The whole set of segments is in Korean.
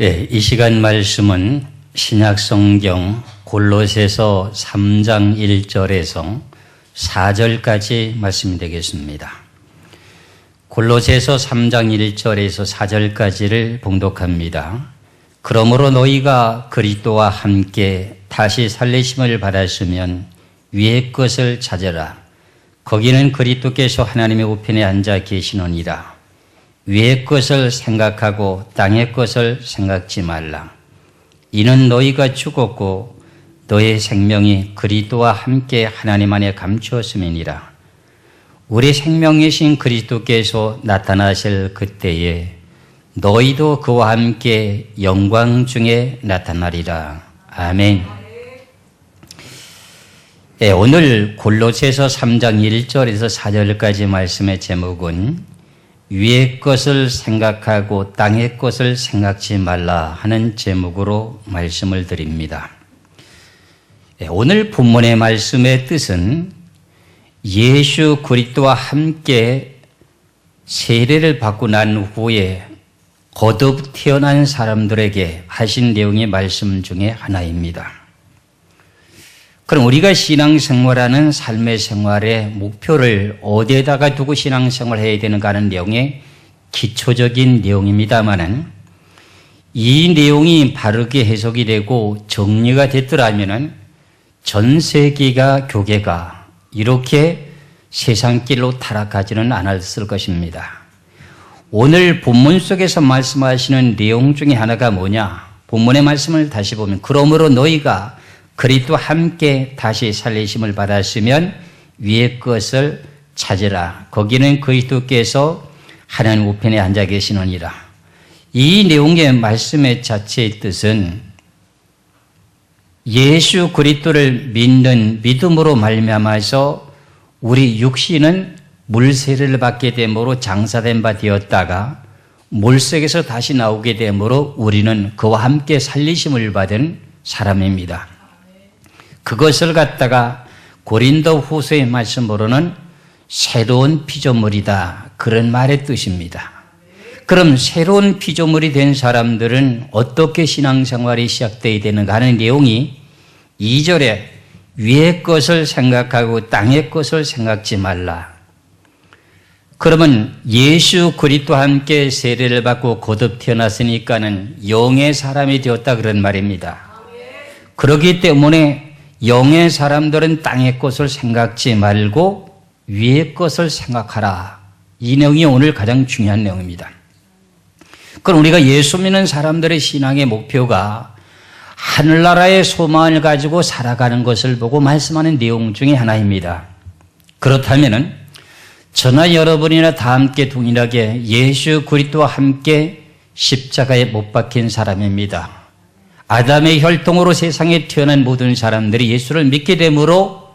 이 시간 말씀은 신약성경 골로새서 3장 1절에서 4절까지 말씀이 되겠습니다. 골로새서 3장 1절에서 4절까지를 봉독합니다. 그러므로 너희가 그리스도와 함께 다시 살리심을 받았으면 위의 것을 찾으라. 거기는 그리스도께서 하나님의 우편에 앉아 계시느니라. 위의 것을 생각하고 땅의 것을 생각지 말라. 이는 너희가 죽었고 너의 생명이 그리스도와 함께 하나님 안에 감추었음이니라. 우리 생명이신 그리스도께서 나타나실 그때에 너희도 그와 함께 영광 중에 나타나리라. 아멘. 오늘 골로새서 3장 1절에서 4절까지 말씀의 제목은 위의 것을 생각하고 땅의 것을 생각지 말라 하는 제목으로 말씀을 드립니다. 오늘 본문의 말씀의 뜻은 예수 그리스도와 함께 세례를 받고 난 후에 거듭 태어난 사람들에게 하신 내용의 말씀 중에 하나입니다. 그럼 우리가 신앙생활하는 삶의 생활의 목표를 어디에다가 두고 신앙생활을 해야 되는가 하는 내용의 기초적인 내용입니다마는 이 내용이 바르게 해석이 되고 정리가 됐더라면 전 세계가 교계가 이렇게 세상길로 타락하지는 않았을 것입니다. 오늘 본문 속에서 말씀하시는 내용 중에 하나가 뭐냐? 본문의 말씀을 다시 보면 그러므로 너희가 그리스도와 함께 다시 살리심을 받았으면 위의 것을 찾으라. 거기는 그리스도께서 하나님 우편에 앉아 계시느니라. 이 내용의 말씀의 자체의 뜻은 예수 그리스도를 믿는 믿음으로 말미암아서 우리 육신은 물세례를 받게 되므로 장사된 바 되었다가 물속에서 다시 나오게 되므로 우리는 그와 함께 살리심을 받은 사람입니다. 그것을 갖다가 고린도 후서의 말씀으로는 새로운 피조물이다. 그런 말의 뜻입니다. 그럼 새로운 피조물이 된 사람들은 어떻게 신앙생활이 시작되어야 되는가 하는 내용이 2절에 위의 것을 생각하고 땅의 것을 생각지 말라. 그러면 예수 그리스도와 함께 세례를 받고 거듭 태어났으니까는 영의 사람이 되었다 그런 말입니다. 그렇기 때문에 영의 사람들은 땅의 것을 생각지 말고 위의 것을 생각하라. 이 내용이 오늘 가장 중요한 내용입니다. 그럼 우리가 예수 믿는 사람들의 신앙의 목표가 하늘나라의 소망을 가지고 살아가는 것을 보고 말씀하는 내용 중에 하나입니다. 그렇다면 저나 여러분이나 다 함께 동일하게 예수 그리스도와 함께 십자가에 못 박힌 사람입니다. 아담의 혈통으로 세상에 태어난 모든 사람들이 예수를 믿게 되므로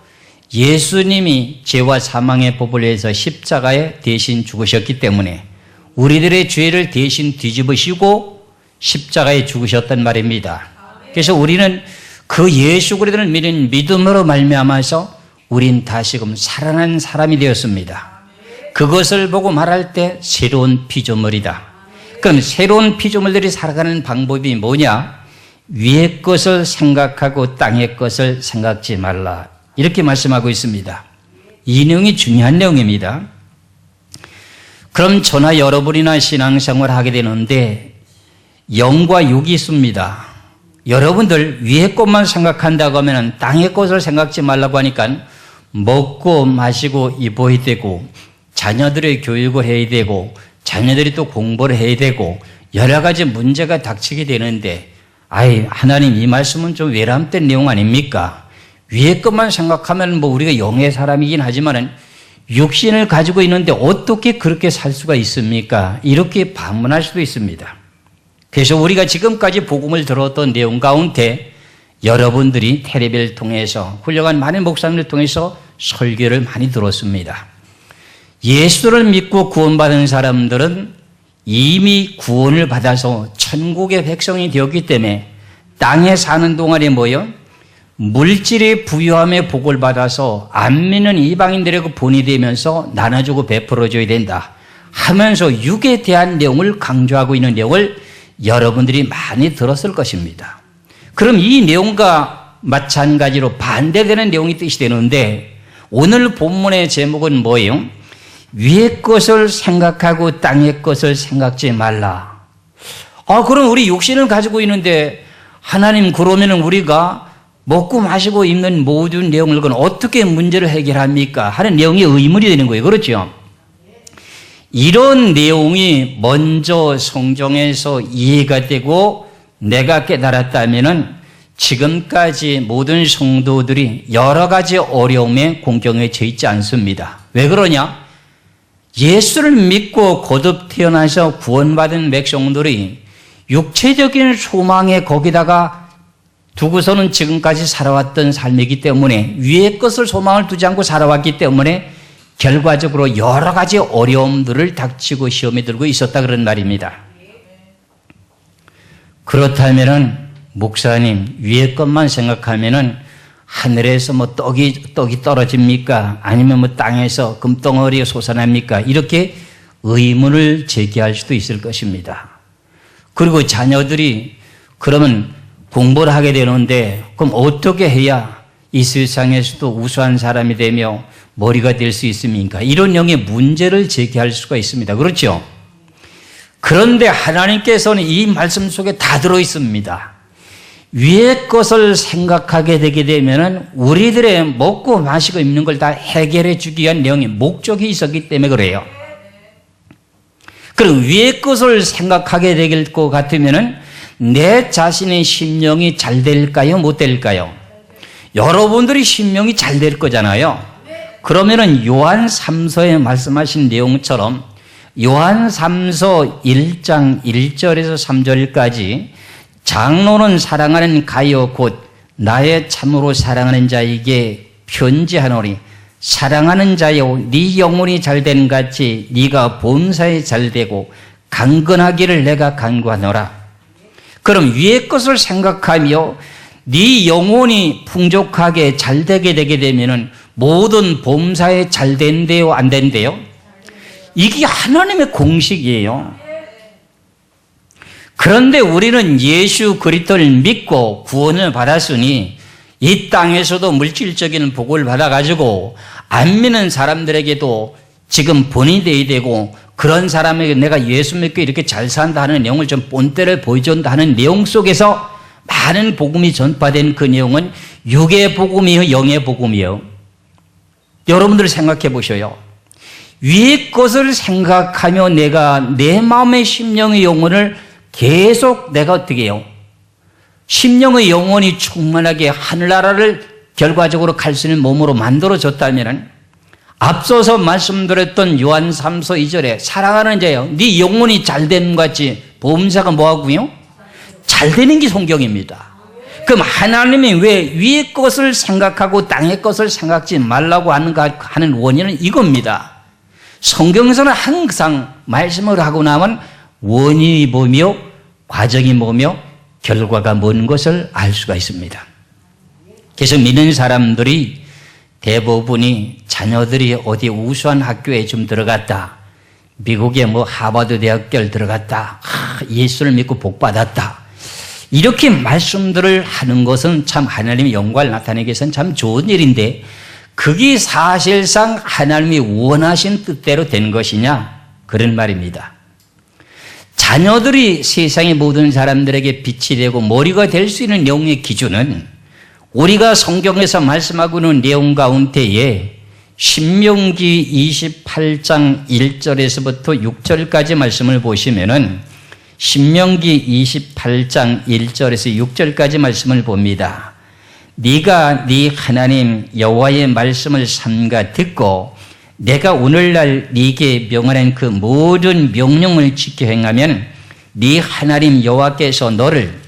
예수님이 죄와 사망의 법을 위해서 십자가에 대신 죽으셨기 때문에 우리들의 죄를 대신 뒤집으시고 십자가에 죽으셨단 말입니다. 그래서 우리는 그 예수 그리스도를 믿는 믿음으로 말미암아서 우린 다시금 살아난 사람이 되었습니다. 그것을 보고 말할 때 새로운 피조물이다. 그럼 새로운 피조물들이 살아가는 방법이 뭐냐? 위의 것을 생각하고 땅의 것을 생각지 말라. 이렇게 말씀하고 있습니다. 이 내용이 중요한 내용입니다. 그럼 저나 여러분이나 신앙생활을 하게 되는데 영과 육이 있습니다. 여러분들 위의 것만 생각한다고 하면 땅의 것을 생각지 말라고 하니까 먹고 마시고 입어야 되고 자녀들의 교육을 해야 되고 자녀들이 또 공부를 해야 되고 여러 가지 문제가 닥치게 되는데 하나님 이 말씀은 좀 외람된 내용 아닙니까? 위의 것만 생각하면 우리가 영의 사람이긴 하지만은 육신을 가지고 있는데 어떻게 그렇게 살 수가 있습니까? 이렇게 반문할 수도 있습니다. 그래서 우리가 지금까지 복음을 들었던 내용 가운데 여러분들이 텔레비를 통해서 훌륭한 많은 목사님을 통해서 설교를 많이 들었습니다. 예수를 믿고 구원받은 사람들은 이미 구원을 받아서 천국의 백성이 되었기 때문에 땅에 사는 동안에 물질의 부유함의 복을 받아서 안 믿는 이방인들에게 본이 되면서 나눠주고 베풀어줘야 된다 하면서 육에 대한 내용을 강조하고 있는 내용을 여러분들이 많이 들었을 것입니다. 그럼 이 내용과 마찬가지로 반대되는 내용이 뜻이 되는데 오늘 본문의 제목은 뭐예요? 위의 것을 생각하고 땅의 것을 생각지 말라. 그럼 우리 육신을 가지고 있는데 하나님 그러면 우리가 먹고 마시고 입는 모든 내용을 그건 어떻게 문제를 해결합니까? 하는 내용이 의문이 되는 거예요. 그렇죠? 이런 내용이 먼저 성경에서 이해가 되고 내가 깨달았다면은 지금까지 모든 성도들이 여러 가지 어려움에 공경에 처해 있지 않습니다. 왜 그러냐? 예수를 믿고 거듭 태어나서 구원받은 백성들이 육체적인 소망에 거기다가 두고서는 지금까지 살아왔던 삶이기 때문에 위의 것을 소망을 두지 않고 살아왔기 때문에 결과적으로 여러 가지 어려움들을 닥치고 시험에 들고 있었다 그런 말입니다. 그렇다면은 목사님 위의 것만 생각하면은 하늘에서 뭐 떡이 떨어집니까? 아니면 뭐 땅에서 금덩어리가 솟아납니까? 이렇게 의문을 제기할 수도 있을 것입니다. 그리고 자녀들이 그러면 공부를 하게 되는데 그럼 어떻게 해야 이 세상에서도 우수한 사람이 되며 머리가 될 수 있습니까? 이런 영의 문제를 제기할 수가 있습니다. 그렇죠? 그런데 하나님께서는 이 말씀 속에 다 들어 있습니다. 위의 것을 생각하게 되게 되면은 우리들의 먹고 마시고 입는 걸 다 해결해 주기 위한 내용의 목적이 있었기 때문에 그래요. 그럼 위의 것을 생각하게 될 것 같으면은 내 자신의 심령이 잘 될까요? 못 될까요? 여러분들이 심령이 잘 될 거잖아요. 그러면은 요한 3서에 말씀하신 내용처럼 요한 3서 1장 1절에서 3절까지 장로는 사랑하는 가요 곧 나의 참으로 사랑하는 자에게 편지하노니 사랑하는 자여 네 영혼이 잘된 같이 네가 범사에 잘되고 강건하기를 내가 간구하노라. 그럼 위의 것을 생각하며 네 영혼이 풍족하게 잘되게 되게 되면은 모든 범사에 잘된대요 안 된대요? 이게 하나님의 공식이에요. 그런데 우리는 예수 그리스도를 믿고 구원을 받았으니 이 땅에서도 물질적인 복을 받아가지고 안 믿는 사람들에게도 지금 본이 돼야 되고 그런 사람에게 내가 예수 믿고 이렇게 잘 산다 하는 내용을 좀 본때를 보여준다 하는 내용 속에서 많은 복음이 전파된 그 내용은 육의 복음이요 영의 복음이요. 여러분들 생각해 보셔요. 위의 것을 생각하며 내가 내 마음의 심령의 영혼을 계속 내가 어떻게 해요? 심령의 영혼이 충만하게 하늘나라를 결과적으로 갈 수 있는 몸으로 만들어졌다면 앞서서 말씀드렸던 요한 3서 2절에 사랑하는 자여 네 영혼이 잘됨 같이 범사가 뭐하고요? 잘되는 게 성경입니다. 그럼 하나님이 왜 위의 것을 생각하고 땅의 것을 생각지 말라고 하는가 하는 원인은 이겁니다. 성경에서는 항상 말씀을 하고 나면 원인이 뭐며 과정이 뭐며 결과가 뭔 것을 알 수가 있습니다. 그래서 믿는 사람들이 대부분이 자녀들이 어디 우수한 학교에 좀 들어갔다. 미국의 뭐 하버드 대학교를 들어갔다. 예수를 믿고 복 받았다. 이렇게 말씀들을 하는 것은 참 하나님의 영광을 나타내기 위해서는 참 좋은 일인데 그게 사실상 하나님이 원하신 뜻대로 된 것이냐? 그런 말입니다. 자녀들이 세상의 모든 사람들에게 빛이 되고 머리가 될 수 있는 내용의 기준은 우리가 성경에서 말씀하고 있는 내용 가운데에 신명기 28장 1절에서부터 6절까지 말씀을 보시면은 신명기 28장 1절에서 6절까지 말씀을 봅니다. 네가 네 하나님 여호와의 말씀을 삼가 듣고 내가 오늘날 네게 명하는 그 모든 명령을 지켜 행하면 네 하나님 여호와께서 너를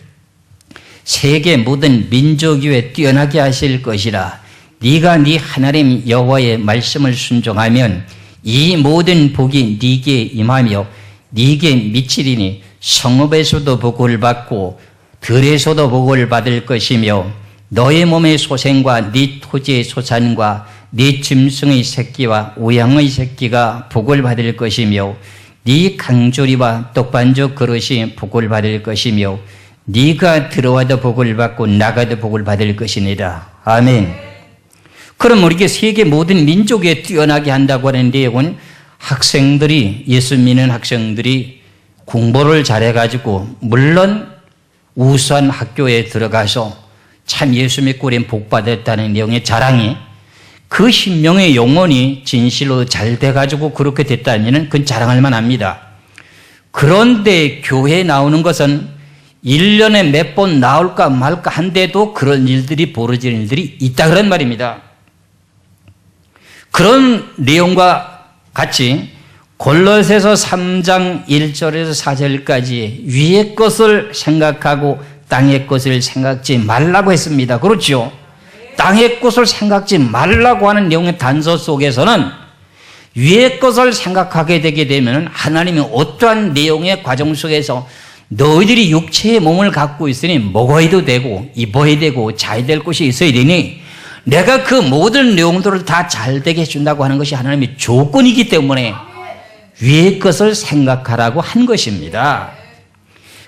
세계 모든 민족 위에 뛰어나게 하실 것이라. 네가 네 하나님 여호와의 말씀을 순종하면 이 모든 복이 네게 임하며 네게 미치리니 성읍에서도 복을 받고 들에서도 복을 받을 것이며 너의 몸의 소생과 네 토지의 소산과 네 짐승의 새끼와 우양의 새끼가 복을 받을 것이며 네 강조리와 떡반죽 그릇이 복을 받을 것이며 네가 들어와도 복을 받고 나가도 복을 받을 것이니라. 아멘. 그럼 우리가 세계 모든 민족에 뛰어나게 한다고 하는 내용은 학생들이, 예수 믿는 학생들이 공부를 잘해가지고 물론 우수한 학교에 들어가서 참 예수 믿고 우린 복 받았다는 내용의 자랑이 그 10명의 영혼이 진실로 잘 돼가지고 그렇게 됐다면 그건 자랑할 만합니다. 그런데 교회에 나오는 것은 1년에 몇 번 나올까 말까 한데도 그런 일들이 벌어지는 일들이 있다 그런 말입니다. 그런 내용과 같이 골로새서 3장 1절에서 4절까지 위의 것을 생각하고 땅의 것을 생각지 말라고 했습니다. 그렇죠? 땅의 것을 생각지 말라고 하는 내용의 단서 속에서는 위의 것을 생각하게 되게 되면 하나님이 어떠한 내용의 과정 속에서 너희들이 육체의 몸을 갖고 있으니 먹어야 되고 입어야 되고 자야 될 곳이 있어야 되니 내가 그 모든 내용들을 다 잘되게 해준다고 하는 것이 하나님의 조건이기 때문에 위의 것을 생각하라고 한 것입니다.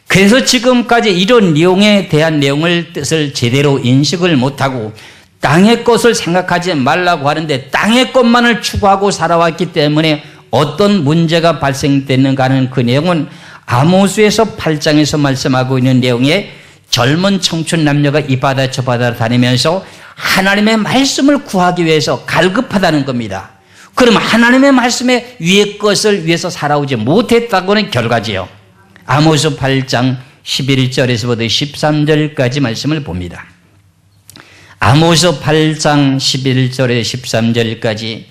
그래서 지금까지 이런 내용에 대한 내용을 뜻을 제대로 인식을 못하고 땅의 것을 생각하지 말라고 하는데 땅의 것만을 추구하고 살아왔기 때문에 어떤 문제가 발생됐는가 하는 그 내용은 아모스에서 8장에서 말씀하고 있는 내용에 젊은 청춘 남녀가 이 바다 저 바다를 다니면서 하나님의 말씀을 구하기 위해서 갈급하다는 겁니다. 그럼 하나님의 말씀에 위의 것을 위해서 살아오지 못했다고는 결과지요. 아모스 8장 11절에서부터 13절까지 말씀을 봅니다. 아모스 8장 11절에 13절까지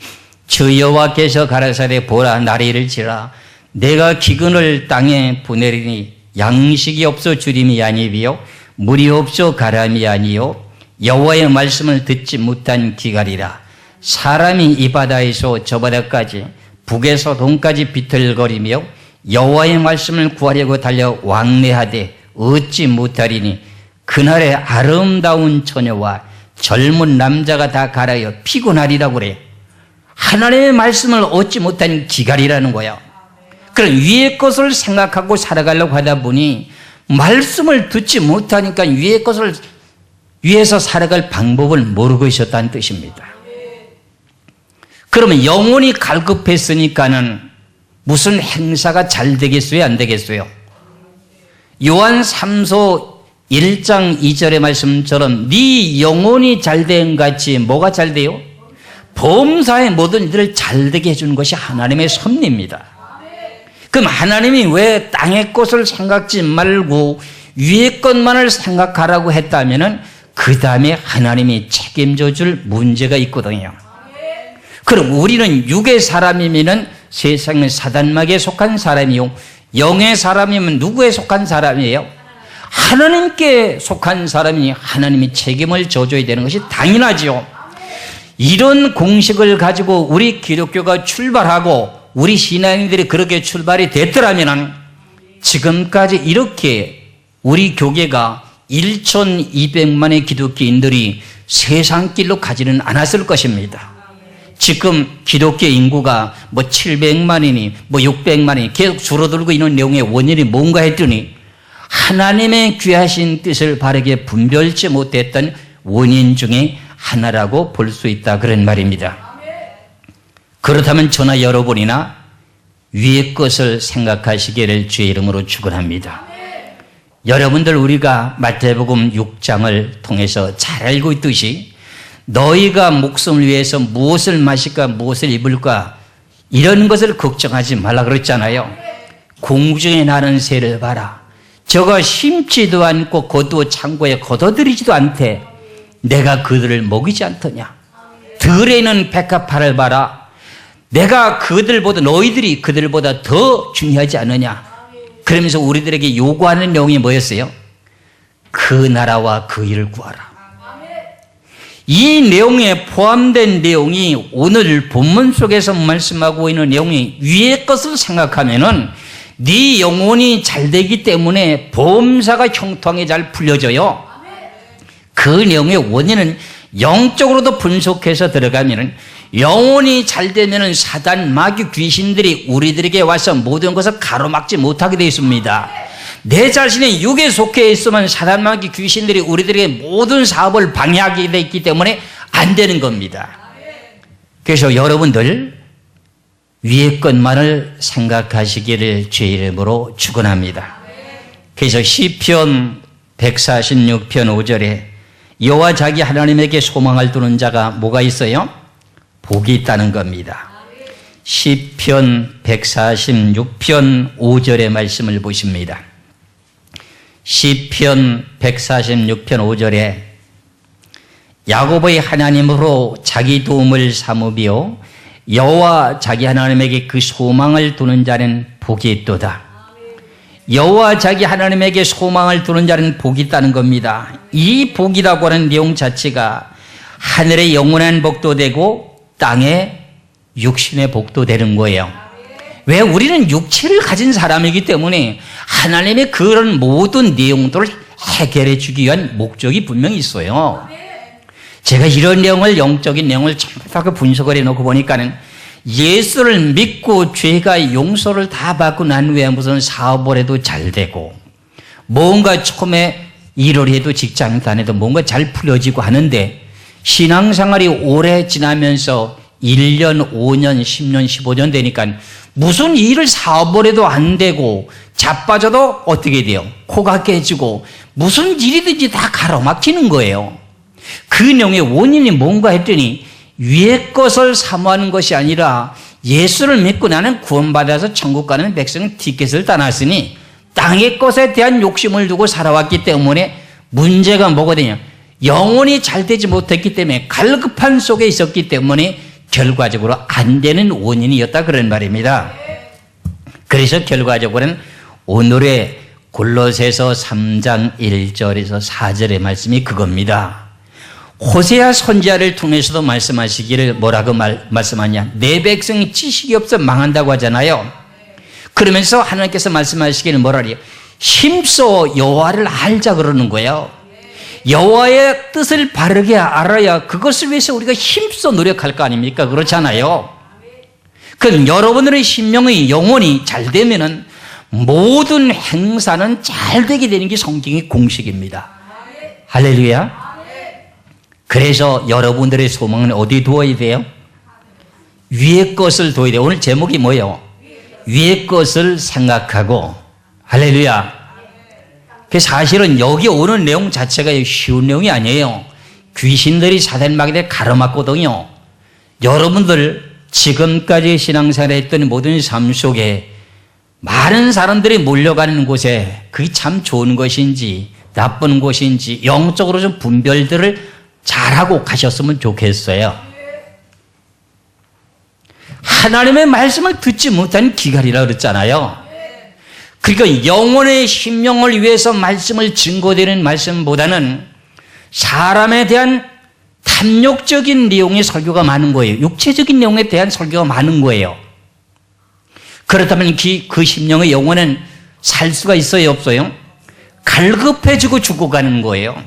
주 여호와께서 가라사대 보라 날이 이를지라 내가 기근을 땅에 보내리니 양식이 없어 주림이 아니비요 물이 없어 가람이 아니요 여호와의 말씀을 듣지 못한 기갈이라 사람이 이 바다에서 저 바다까지 북에서 동까지 비틀거리며 여호와의 말씀을 구하려고 달려 왕래하되 얻지 못하리니 그날에 아름다운 처녀와 젊은 남자가 다 갈아여 피곤하리라고 그래. 하나님의 말씀을 얻지 못한 기갈이라는 거야. 그럼 위의 것을 생각하고 살아가려고 하다 보니 말씀을 듣지 못하니까 위의 것을 위해서 살아갈 방법을 모르고 있었다는 뜻입니다. 그러면 영혼이 갈급했으니까는 무슨 행사가 잘 되겠어요? 안 되겠어요? 요한 3서 1장 2절의 말씀처럼 네 영혼이 잘된 같이 뭐가 잘 돼요? 범사의 모든 일들을 잘되게 해주는 것이 하나님의 섭리입니다. 그럼 하나님이 왜 땅의 것을 생각지 말고 위의 것만을 생각하라고 했다면 그 다음에 하나님이 책임져 줄 문제가 있거든요. 그럼 우리는 육의 사람이면 세상의 사단막에 속한 사람이요 영의 사람이면 누구에 속한 사람이에요? 하나님께 속한 사람이 하나님이 책임을 져줘야 되는 것이 당연하지요. 이런 공식을 가지고 우리 기독교가 출발하고 우리 신앙인들이 그렇게 출발이 됐더라면 지금까지 이렇게 우리 교계가 1,200만의 기독교인들이 세상길로 가지는 않았을 것입니다. 지금 기독교 인구가 뭐 700만이니 뭐 600만이니 계속 줄어들고 있는 내용의 원인이 뭔가 했더니 하나님의 귀하신 뜻을 바르게 분별치 못했던 원인 중에 하나라고 볼 수 있다 그런 말입니다. 그렇다면 저나 여러분이나 위의 것을 생각하시기를 주의 이름으로 축원합니다. 여러분들 우리가 마태복음 6장을 통해서 잘 알고 있듯이 너희가 목숨을 위해서 무엇을 마실까 무엇을 입을까 이런 것을 걱정하지 말라 그랬잖아요. 공중에 나는 새를 봐라. 저가 심지도 않고 거두 창고에 걷어들이지도 않되 내가 그들을 먹이지 않더냐. 들에는 백합화를 봐라. 내가 그들보다 너희들이 그들보다 더 중요하지 않느냐. 그러면서 우리들에게 요구하는 내용이 뭐였어요? 그 나라와 그 일을 구하라. 이 내용에 포함된 내용이 오늘 본문 속에서 말씀하고 있는 내용이 위의 것을 생각하면은 네 영혼이 잘 되기 때문에 보험사가 형통하게 잘 풀려져요. 그 내용의 원인은 영적으로도 분석해서 들어가면은 영혼이 잘 되면은 사단, 마귀, 귀신들이 우리들에게 와서 모든 것을 가로막지 못하게 되어 있습니다. 내 자신의 육에 속해 있으면 사단, 마귀, 귀신들이 우리들에게 모든 사업을 방해하게 되어 있기 때문에 안 되는 겁니다. 그래서 여러분들 위의 것만을 생각하시기를 주의 이름으로 축원합니다. 그래서 시편 146편 5절에 여호와 자기 하나님에게 소망을 두는 자가 뭐가 있어요? 복이 있다는 겁니다. 시편 146편 5절의 말씀을 보십니다. 시편 146편 5절에 야곱의 하나님으로 자기 도움을 삼으며 여호와 자기 하나님에게 그 소망을 두는 자는 복이 있도다. 여호와 자기 하나님에게 소망을 두는 자는 복이 있다는 겁니다. 이 복이라고 하는 내용 자체가 하늘의 영원한 복도 되고 땅의 육신의 복도 되는 거예요. 왜? 우리는 육체를 가진 사람이기 때문에 하나님의 그런 모든 내용들을 해결해 주기 위한 목적이 분명히 있어요. 제가 이런 내용을, 영적인 내용을 전부 다 분석을 해놓고 보니까는 예수를 믿고 죄가 용서를 다 받고 난 후에 무슨 사업을 해도 잘 되고 뭔가 처음에 일을 해도 직장 다녀도 뭔가 잘 풀어지고 하는데 신앙생활이 오래 지나면서 1년, 5년, 10년, 15년 되니까 무슨 일을 사업을 해도 안 되고 자빠져도 어떻게 돼요? 코가 깨지고 무슨 일이든지 다 가로막히는 거예요. 그 내용의 원인이 뭔가 했더니 위의 것을 사모하는 것이 아니라 예수를 믿고 나는 구원받아서 천국 가는 백성은 티켓을 따놨으니 땅의 것에 대한 욕심을 두고 살아왔기 때문에 문제가 뭐거든요? 영혼이 잘 되지 못했기 때문에 갈급한 속에 있었기 때문에 결과적으로 안 되는 원인이었다 그런 말입니다. 그래서 결과적으로는 오늘의 골로새서 3장 1절에서 4절의 말씀이 그겁니다. 호세아 선지자를 통해서도 말씀하시기를 뭐라고 말씀하냐? 내 백성이 지식이 없어 망한다고 하잖아요. 그러면서 하나님께서 말씀하시기를 뭐라 그래요? 힘써 여호와를 알자 그러는 거예요. 여호와의 뜻을 바르게 알아야 그것을 위해서 우리가 힘써 노력할 거 아닙니까? 그렇잖아요. 그럼 여러분들의 심령의 영혼이 잘 되면은 모든 행사는 잘 되게 되는 게 성경의 공식입니다. 할렐루야. 그래서 여러분들의 소망은 어디 두어야 돼요? 위의 것을 두어야 돼요. 오늘 제목이 뭐예요? 위의 것을 생각하고. 할렐루야. 그 사실은 여기 오는 내용 자체가 쉬운 내용이 아니에요. 귀신들이 사단 마귀를 가로막거든요. 여러분들 지금까지 신앙생활 했던 모든 삶 속에 많은 사람들이 몰려가는 곳에 그게 참 좋은 것인지 나쁜 것인지 영적으로 좀 분별들을 잘하고 가셨으면 좋겠어요. 하나님의 말씀을 듣지 못한 기갈이라 그랬잖아요. 그러니까 영혼의 심령을 위해서 말씀을 증거되는 말씀보다는 사람에 대한 탐욕적인 내용의 설교가 많은 거예요. 육체적인 내용에 대한 설교가 많은 거예요. 그렇다면 그 심령의 영혼은 살 수가 있어요, 없어요? 갈급해지고 죽어가는 거예요.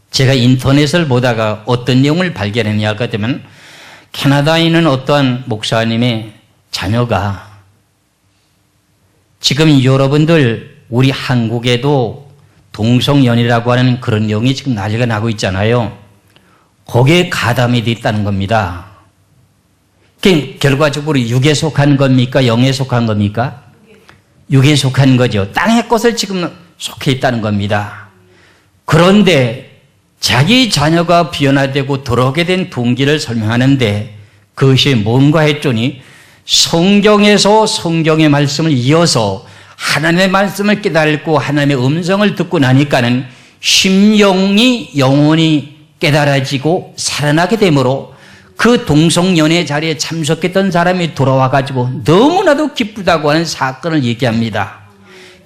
제가 인터넷을 보다가 어떤 내용을 발견했냐 할까 하면 캐나다에 있는 어떠한 목사님의 자녀가 지금 여러분들 우리 한국에도 동성연이라고 하는 그런 내용이 지금 난리가 나고 있잖아요. 거기에 가담이 돼 있다는 겁니다. 결과적으로 육에 속한 겁니까? 영에 속한 겁니까? 육에 속한 거죠. 땅의 것을 지금 속해 있다는 겁니다. 그런데 자기 자녀가 변화되고 돌아오게 된 동기를 설명하는데 그것이 뭔가 했더니 성경에서 성경의 말씀을 이어서 하나님의 말씀을 깨달고 하나님의 음성을 듣고 나니까는 심령이 영혼이 깨달아지고 살아나게 되므로 그 동성연애 자리에 참석했던 사람이 돌아와가지고 너무나도 기쁘다고 하는 사건을 얘기합니다.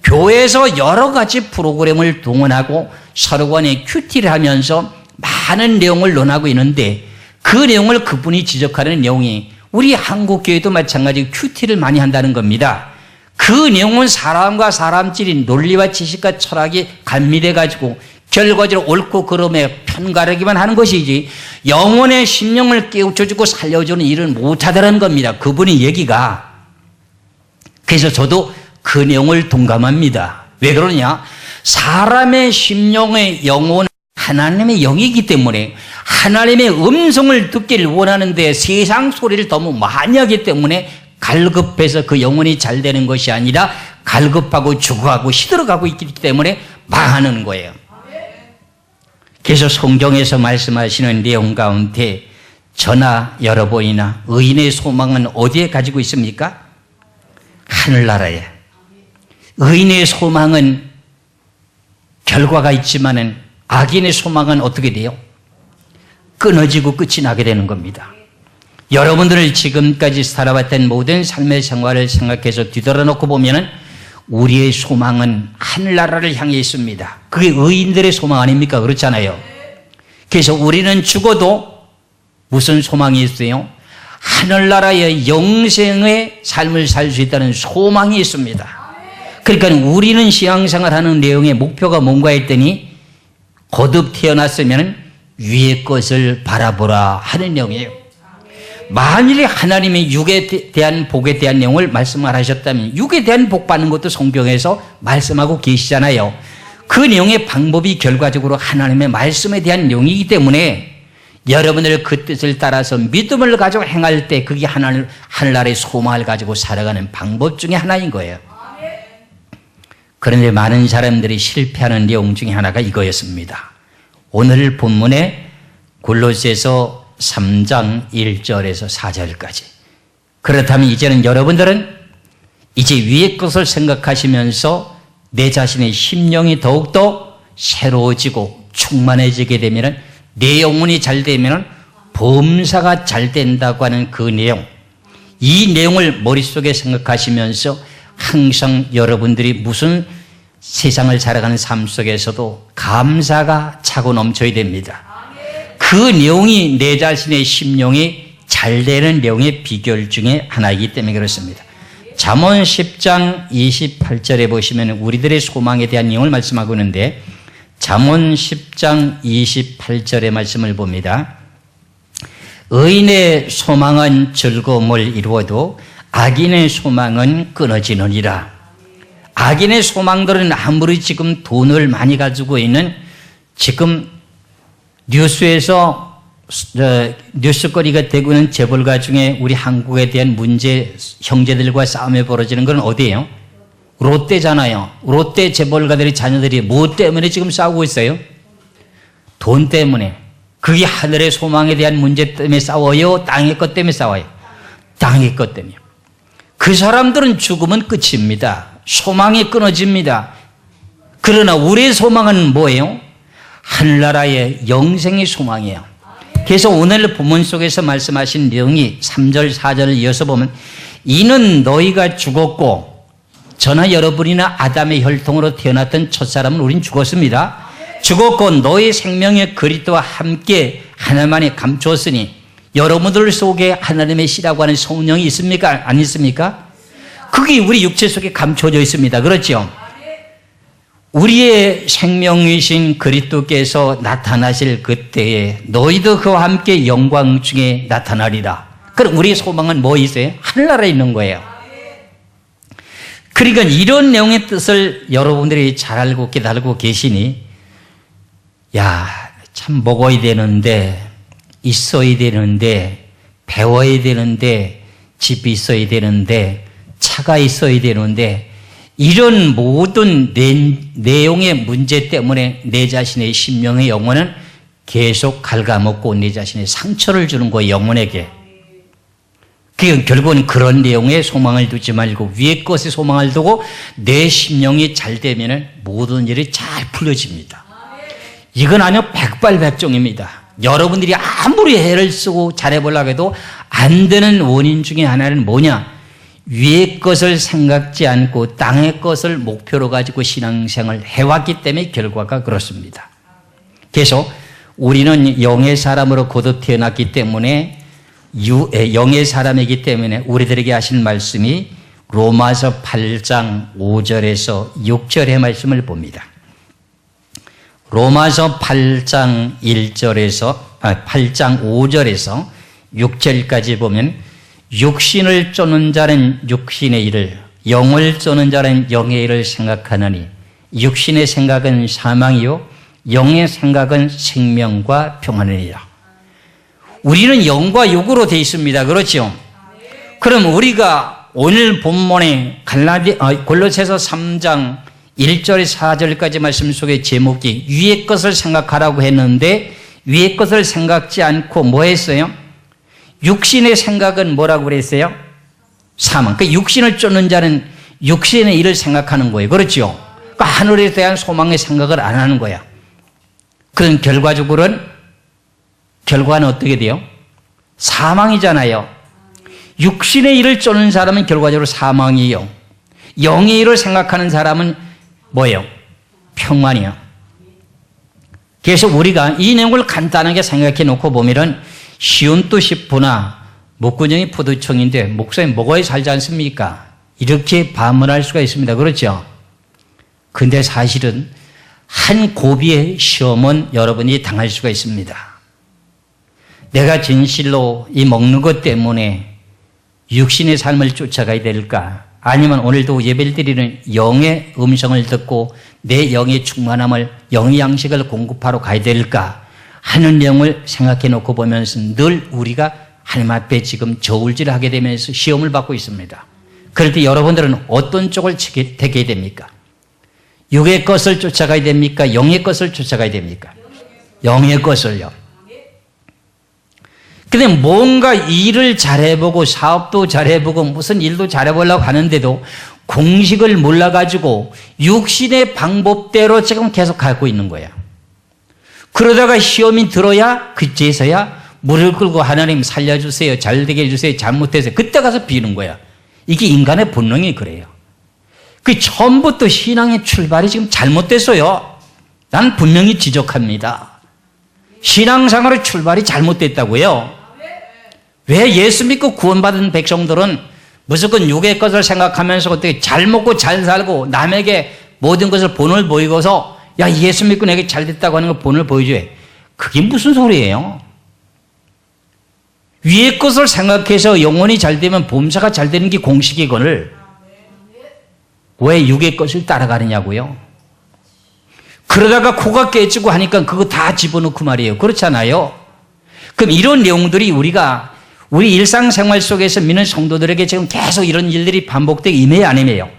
교회에서 여러 가지 프로그램을 동원하고 서로 간에 큐티를 하면서 많은 내용을 논하고 있는데 그 내용을 그분이 지적하는 내용이 우리 한국교회도 마찬가지로 큐티를 많이 한다는 겁니다. 그 내용은 사람과 사람끼리 논리와 지식과 철학이 감미돼가지고 결과적으로 옳고 그름에 편가르기만 하는 것이지 영혼의 심령을 깨우쳐주고 살려주는 일은 못하다는 겁니다. 그분의 얘기가. 그래서 저도 그 내용을 동감합니다. 왜 그러냐? 사람의 심령의 영혼은 하나님의 영이기 때문에 하나님의 음성을 듣기를 원하는데 세상 소리를 너무 많이 하기 때문에 갈급해서 그 영혼이 잘 되는 것이 아니라 갈급하고 죽어가고 시들어가고 있기 때문에 망하는 거예요. 그래서 성경에서 말씀하시는 내용 가운데 저나 여러분이나 의인의 소망은 어디에 가지고 있습니까? 하늘나라에. 의인의 소망은 결과가 있지만은 악인의 소망은 어떻게 돼요? 끊어지고 끝이 나게 되는 겁니다. 여러분들을 지금까지 살아왔던 모든 삶의 생활을 생각해서 뒤돌아놓고 보면은 우리의 소망은 하늘나라를 향해 있습니다. 그게 의인들의 소망 아닙니까? 그렇잖아요. 그래서 우리는 죽어도 무슨 소망이 있어요? 하늘나라의 영생의 삶을 살 수 있다는 소망이 있습니다. 그러니까 우리는 신앙생활하는 내용의 목표가 뭔가 했더니 거듭 태어났으면 위의 것을 바라보라 하는 내용이에요. 만일에 하나님이 육에 대한 복에 대한 내용을 말씀을 하셨다면 육에 대한 복 받는 것도 성경에서 말씀하고 계시잖아요. 그 내용의 방법이 결과적으로 하나님의 말씀에 대한 내용이기 때문에 여러분들 그 뜻을 따라서 믿음을 가지고 행할 때 그게 하늘나라의 소망을 가지고 살아가는 방법 중에 하나인 거예요. 그런데 많은 사람들이 실패하는 내용 중에 하나가 이거였습니다. 오늘 본문에 골로새서 3장 1절에서 4절까지. 그렇다면 이제는 여러분들은 이제 위의 것을 생각하시면서 내 자신의 심령이 더욱더 새로워지고 충만해지게 되면 내 영혼이 잘 되면 범사가 잘 된다고 하는 그 내용, 이 내용을 머릿속에 생각하시면서 항상 여러분들이 무슨 세상을 살아가는 삶 속에서도 감사가 차고 넘쳐야 됩니다. 그 내용이 내 자신의 심령이 잘 되는 내용의 비결 중에 하나이기 때문에 그렇습니다. 잠언 10장 28절에 보시면 우리들의 소망에 대한 내용을 말씀하고 있는데 잠언 10장 28절의 말씀을 봅니다. 의인의 소망은 즐거움을 이루어도 악인의 소망은 끊어지느니라. 악인의 소망들은 아무리 지금 돈을 많이 가지고 있는 지금 뉴스에서 뉴스거리가 되고 있는 재벌가 중에 우리 한국에 대한 문제 형제들과 싸움이 벌어지는 건 어디예요? 롯데잖아요. 롯데 재벌가들의 자녀들이 뭐 때문에 지금 싸우고 있어요? 돈 때문에. 그게 하늘의 소망에 대한 문제 때문에 싸워요? 땅의 것 때문에 싸워요? 땅의 것 때문에. 그 사람들은 죽으면 끝입니다. 소망이 끊어집니다. 그러나 우리의 소망은 뭐예요? 하늘나라의 영생의 소망이에요. 그래서 오늘 본문 속에서 말씀하신 내용이 3절 4절을 이어서 보면 이는 너희가 죽었고 저나 여러분이나 아담의 혈통으로 태어났던 첫사람은 우린 죽었습니다. 죽었고 너희 생명의 그리스도와 함께 하나님만이 감추었으니 여러분들 속에 하나님의 씨라고 하는 성령이 있습니까? 안 있습니까? 그게 우리 육체 속에 감춰져 있습니다. 그렇죠? 우리의 생명이신 그리스도께서 나타나실 그때에 너희도 그와 함께 영광 중에 나타나리라. 그럼 우리의 소망은 뭐 있어요? 하늘나라에 있는 거예요. 그러니까 이런 내용의 뜻을 여러분들이 잘 알고 깨달고 계시니 야, 참 먹어야 되는데 있어야 되는데 배워야 되는데 집이 있어야 되는데 차가 있어야 되는데 이런 모든 내용의 문제 때문에 내 자신의 심령의 영혼은 계속 갉아먹고 내 자신의 상처를 주는 거예요. 영혼에게. 그러니까 결국은 그런 내용에 소망을 두지 말고 위의 것에 소망을 두고 내 심령이 잘 되면 모든 일이 잘 풀려집니다. 이건 아니요 백발백중입니다. 여러분들이 아무리 애를 쓰고 잘해보려고 해도 안 되는 원인 중에 하나는 뭐냐? 위의 것을 생각지 않고 땅의 것을 목표로 가지고 신앙생활을 해왔기 때문에 결과가 그렇습니다. 그래서 우리는 영의 사람으로 거듭 태어났기 때문에 영의 사람이기 때문에 우리들에게 하신 말씀이 로마서 8장 5절에서 6절의 말씀을 봅니다. 로마서 8장 5절에서 6절까지 보면 육신을 쫓는 자는 육신의 일을, 영을 쫓는 자는 영의 일을 생각하느니 육신의 생각은 사망이요 영의 생각은 생명과 평안이니라. 우리는 영과 육으로 되어 있습니다. 그렇죠? 그럼 우리가 오늘 본문에 골로새서 3장 1절에서 4절까지 말씀 속의 제목이 위의 것을 생각하라고 했는데 위의 것을 생각지 않고 뭐 했어요? 육신의 생각은 뭐라고 그랬어요? 사망. 그 육신을 쫓는 자는 육신의 일을 생각하는 거예요. 그렇죠? 그러니까 하늘에 대한 소망의 생각을 안 하는 거야. 그런 결과는 어떻게 돼요? 사망이잖아요. 육신의 일을 쫓는 사람은 결과적으로 사망이에요. 영의 일을 생각하는 사람은 뭐예요? 평안이요. 그래서 우리가 이 내용을 간단하게 생각해 놓고 보면은 쉬운 또 싶으나 목구멍이 포도청인데 목사님 먹어야 살지 않습니까? 이렇게 반문할 수가 있습니다. 그렇죠? 근데 사실은 한 고비의 시험은 여러분이 당할 수가 있습니다. 내가 진실로 이 먹는 것 때문에 육신의 삶을 쫓아가야 될까? 아니면 오늘도 예배를 드리는 영의 음성을 듣고 내 영의 충만함을, 영의 양식을 공급하러 가야 될까 하는 내용을 생각해 놓고 보면서 늘 우리가 하나님 앞에 지금 저울질하게 되면서 시험을 받고 있습니다. 그럴 때 여러분들은 어떤 쪽을 택해야 됩니까? 육의 것을 쫓아가야 됩니까? 영의 것을 쫓아가야 됩니까? 영의 것을요. 근데 뭔가 일을 잘해보고 사업도 잘해보고 무슨 일도 잘해보려고 하는데도 공식을 몰라가지고 육신의 방법대로 지금 계속 가고 있는 거야. 그러다가 시험이 들어야 그제서야 무릎 꿇고 하나님 살려주세요. 잘되게 해주세요. 잘못해서 그때 가서 비는 거야. 이게 인간의 본능이 그래요. 그 처음부터 신앙의 출발이 지금 잘못됐어요. 난 분명히 지적합니다. 신앙생활의 출발이 잘못됐다고요. 왜 예수 믿고 구원받은 백성들은 무조건 육의 것을 생각하면서 어떻게 잘 먹고 잘 살고 남에게 모든 것을 본을 보이고서 야 예수 믿고 내게 잘 됐다고 하는 거 본을 보여줘야 그게 무슨 소리예요? 위의 것을 생각해서 영혼이 잘 되면 범사가 잘 되는 게 공식이거늘 왜 육의 것을 따라가느냐고요? 그러다가 코가 깨지고 하니까 그거 다 집어넣고 말이에요. 그렇잖아요. 그럼 이런 내용들이 우리 일상생활 속에서 믿는 성도들에게 지금 계속 이런 일들이 반복되게 임해요, 안 임해요?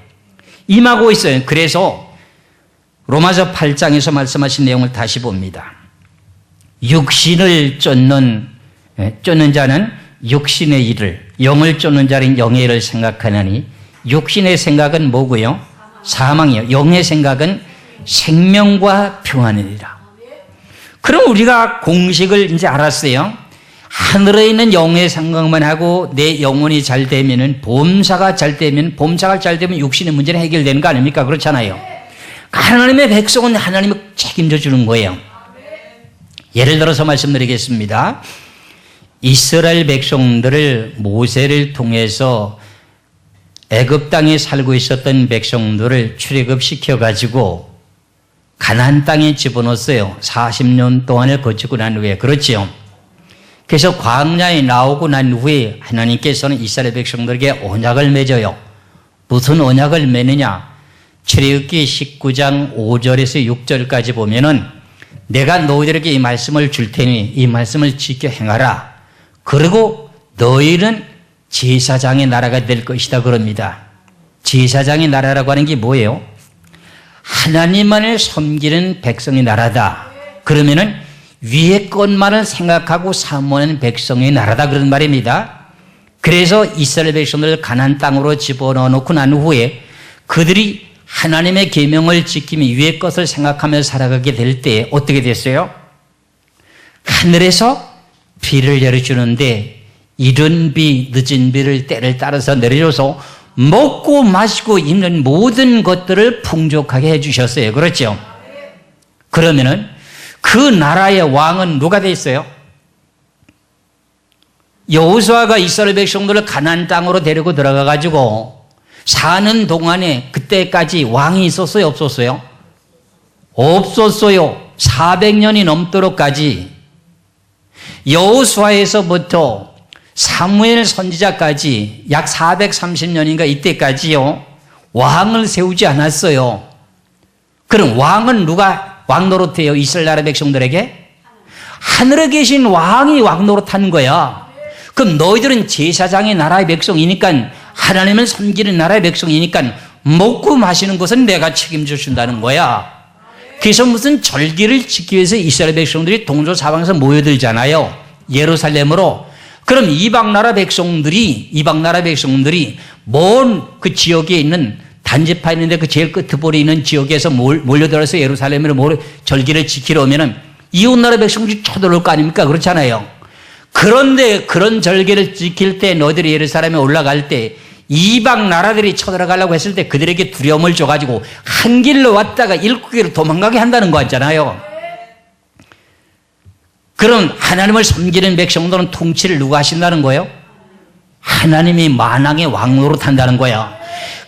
임하고 있어요. 그래서 로마서 8장에서 말씀하신 내용을 다시 봅니다. 육신을 쫓는 자는 육신의 일을, 영을 쫓는 자는 영의 일을 생각하느니 육신의 생각은 뭐고요? 사망이요. 영의 생각은 생명과 평안이니라. 그럼 우리가 공식을 이제 알았어요. 하늘에 있는 영의 생각만 하고 내 영혼이 잘 되면은 범사가 잘 되면 육신의 문제는 해결되는 거 아닙니까? 그렇잖아요. 하나님의 백성은 하나님이 책임져 주는 거예요. 예를 들어서 말씀드리겠습니다. 이스라엘 백성들을 모세를 통해서 애굽 땅에 살고 있었던 백성들을 출애굽시켜 가지고 가나안 땅에 집어넣었어요. 40년 동안을 거치고 난 후에. 그렇지요. 그래서 광야에 나오고 난 후에 하나님께서는 이스라엘 백성들에게 언약을 맺어요. 무슨 언약을 맺느냐? 출애굽기 19장 5절에서 6절까지 보면은 내가 너희들에게 이 말씀을 줄 테니 이 말씀을 지켜 행하라. 그리고 너희는 제사장의 나라가 될 것이다 그럽니다. 제사장의 나라라고 하는 게 뭐예요? 하나님만을 섬기는 백성의 나라다. 그러면은 위의 것만을 생각하고 사모하는 백성의 나라다 그런 말입니다. 그래서 이스라엘 백성들을 가나안 땅으로 집어넣어 놓고 난 후에 그들이 하나님의 계명을 지키며 위의 것을 생각하며 살아가게 될 때 어떻게 됐어요? 하늘에서 비를 내려주는데 이른 비, 늦은 비를 때를 따라서 내려줘서 먹고 마시고 입는 모든 것들을 풍족하게 해주셨어요. 그렇죠? 그러면은 그 나라의 왕은 누가 돼 있어요? 여호수아가 이스라엘 백성들을 가나안 땅으로 데리고 들어가 가지고 사는 동안에 그때까지 왕이 있었어요, 없었어요? 없었어요. 400년이 넘도록까지 여호수아에서부터 사무엘 선지자까지 약 430년인가 이때까지요. 왕을 세우지 않았어요. 그럼 왕은 누가 왕 노릇해요? 이스라엘 나라 백성들에게? 하늘에 계신 왕이 왕 노릇하는 거야. 그럼 너희들은 제사장의 나라의 백성이니까 하나님을 섬기는 나라의 백성이니까 먹고 마시는 것은 내가 책임져 준다는 거야. 그래서 무슨 절기를 지키기 위해서 이스라엘 백성들이 동조 사방에서 모여들잖아요. 예루살렘으로. 그럼 이방 나라 백성들이 먼 그 지역에 있는 단지파 있는데 그 제일 끝부분에 있는 지역에서 몰려들어서 예루살렘으로 절기를 지키러 오면은 이웃 나라 백성들이 쳐들어올 거 아닙니까? 그렇잖아요. 그런데 그런 절기를 지킬 때 너희들이 예루살렘에 올라갈 때 이방 나라들이 쳐들어가려고 했을 때 그들에게 두려움을 줘가지고 한 길로 왔다가 일곱 길로 도망가게 한다는 거 같잖아요. 그럼 하나님을 섬기는 백성들은 통치를 누가 하신다는 거예요? 하나님이 만왕의 왕노릇 한다는 거야.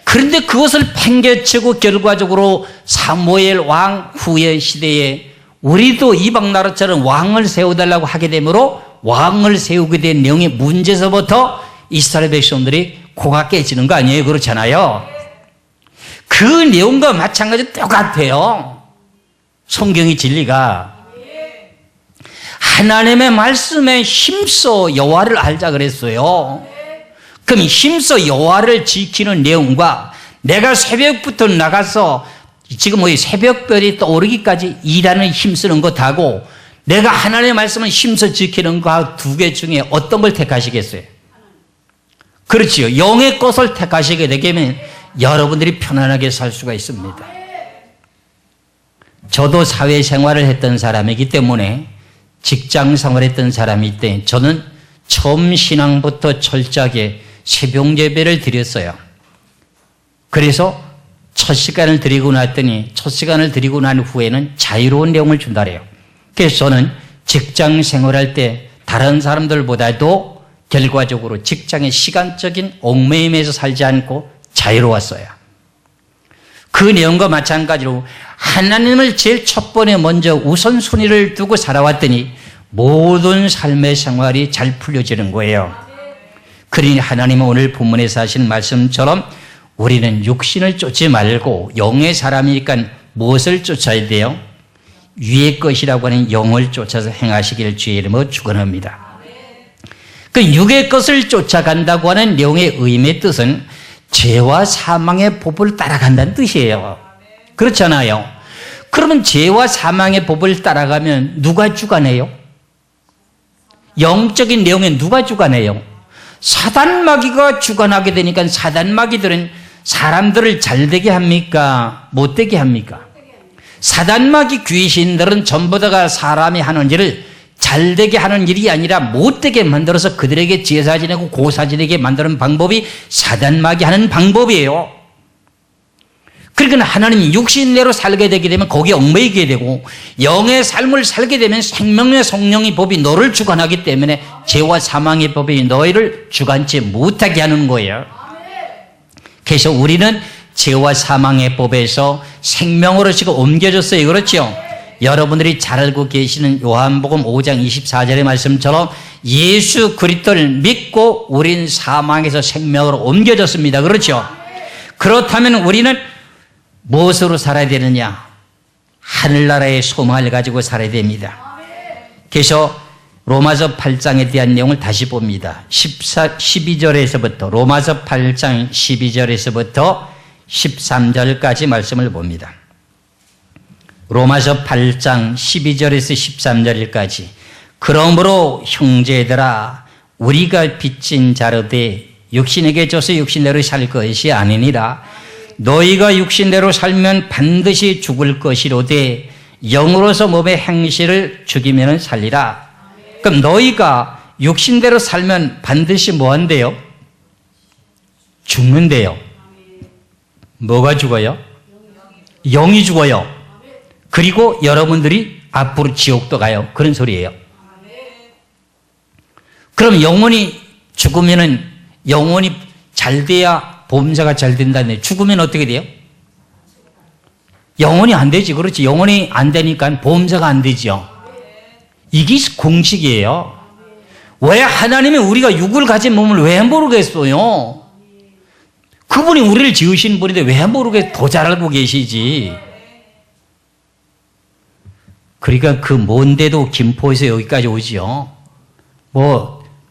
그런데 그것을 팽개치고 결과적으로 사무엘 왕 후의 시대에 우리도 이방 나라처럼 왕을 세워달라고 하게 되므로 왕을 세우게 된 내용의 문제에서부터 이스라엘 백성들이 코가 깨지는 거 아니에요? 그렇잖아요. 그 내용과 마찬가지로 똑같아요. 성경의 진리가. 하나님의 말씀에 힘써 여호와를 알자 그랬어요. 그럼 힘써 여호와를 지키는 내용과 내가 새벽부터 나가서 지금 새벽별이 떠오르기까지 일하는 힘쓰는 것하고 내가 하나님의 말씀을 힘써 지키는 것 두 개 중에 어떤 걸 택하시겠어요? 그렇지요. 영의 것을 택하시게 되면 여러분들이 편안하게 살 수가 있습니다. 저도 사회생활을 했던 사람이기 때문에 직장 생활했던 사람이기 때문에 저는 처음 신앙부터 철저하게 새벽 예배를 드렸어요. 그래서 첫 시간을 드리고 났더니 첫 시간을 드리고 난 후에는 자유로운 내용을 준다 그래요. 그래서 저는 직장 생활할 때 다른 사람들보다도 결과적으로 직장의 시간적인 얽매임에서 살지 않고 자유로웠어요. 그 내용과 마찬가지로 하나님을 제일 첫 번에 먼저 우선순위를 두고 살아왔더니 모든 삶의 생활이 잘 풀려지는 거예요. 그러니 하나님은 오늘 본문에서 하신 말씀처럼 우리는 육신을 쫓지 말고 영의 사람이니까 무엇을 쫓아야 돼요? 위의 것이라고 하는 영을 쫓아서 행하시기를 주의 이름으로 축원합니다. 그 육의 것을 쫓아간다고 하는 내용의 의미의 뜻은 죄와 사망의 법을 따라간다는 뜻이에요. 그렇잖아요. 그러면 죄와 사망의 법을 따라가면 누가 주관해요? 영적인 내용에 누가 주관해요? 사단마귀가 주관하게 되니까 사단마귀들은 사람들을 잘되게 합니까? 못되게 합니까? 사단마귀 귀신들은 전부 다가 사람이 하는 일을 잘되게 하는 일이 아니라 못되게 만들어서 그들에게 제사 지내고 고사 지내게 만드는 방법이 사단마귀 하는 방법이에요. 그러니까 하나님이 육신대로 살게 되게 되면 거기에 얽매이게 되고 영의 삶을 살게 되면 생명의 성령의 법이 너를 주관하기 때문에 죄와 사망의 법이 너희를 주관치 못하게 하는 거예요. 그래서 우리는 죄와 사망의 법에서 생명으로 지금 옮겨졌어요. 그렇죠? 여러분들이 잘 알고 계시는 요한복음 5장 24절의 말씀처럼 예수 그리스도를 믿고 우린 사망에서 생명으로 옮겨졌습니다. 그렇죠? 그렇다면 우리는 무엇으로 살아야 되느냐? 하늘나라의 소망을 가지고 살아야 됩니다. 그래서 로마서 8장에 대한 내용을 다시 봅니다. 12절에서부터 로마서 8장 12절에서부터 13절까지 말씀을 봅니다. 로마서 8장 12절에서 13절까지 그러므로 형제들아 우리가 빚진 자로되 육신에게 줘서 육신대로 살 것이 아니니라. 너희가 육신대로 살면 반드시 죽을 것이로되 영으로서 몸의 행실을 죽이면 살리라. 그럼 너희가 육신대로 살면 반드시 뭐 한대요? 죽는데요. 뭐가 죽어요? 영이 죽어요. 그리고 여러분들이 앞으로 지옥도 가요. 그런 소리예요. 그럼 영혼이 죽으면은 영혼이 잘 돼야 범사가 잘 된다네. 죽으면 어떻게 돼요? 영원히 안 되지. 그렇지. 영원히 안 되니까 보험사가 안 되죠. 이게 공식이에요. 왜 하나님이 우리가 육을 가진 몸을 왜 모르겠어요? 그분이 우리를 지으신 분인데 왜 모르게 더 잘 알고 계시지? 그러니까 그 먼데도 김포에서 여기까지 오지요.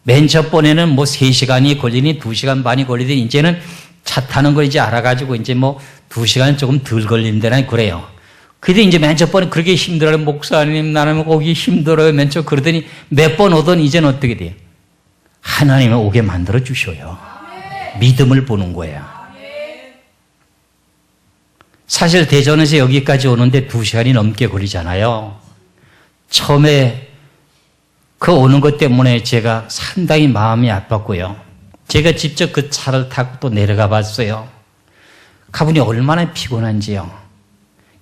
맨 첫 번에는 3시간이 걸리니 2시간 반이 걸리더니 이제는 차 타는 걸 이제 알아가지고 이제 2시간 조금 덜 걸린다나 그래요. 근데 이제 맨 첫 번에 그렇게 힘들어요. 목사님, 나는 거기 힘들어요. 맨 첫 그러더니 몇 번 오더니 이제는 어떻게 돼요? 하나님이 오게 만들어 주셔요. 믿음을 보는 거예요. 사실 대전에서 여기까지 오는데 2시간이 넘게 걸리잖아요. 처음에 그 오는 것 때문에 제가 상당히 마음이 아팠고요. 제가 직접 그 차를 타고 또 내려가 봤어요. 가보니 얼마나 피곤한지요.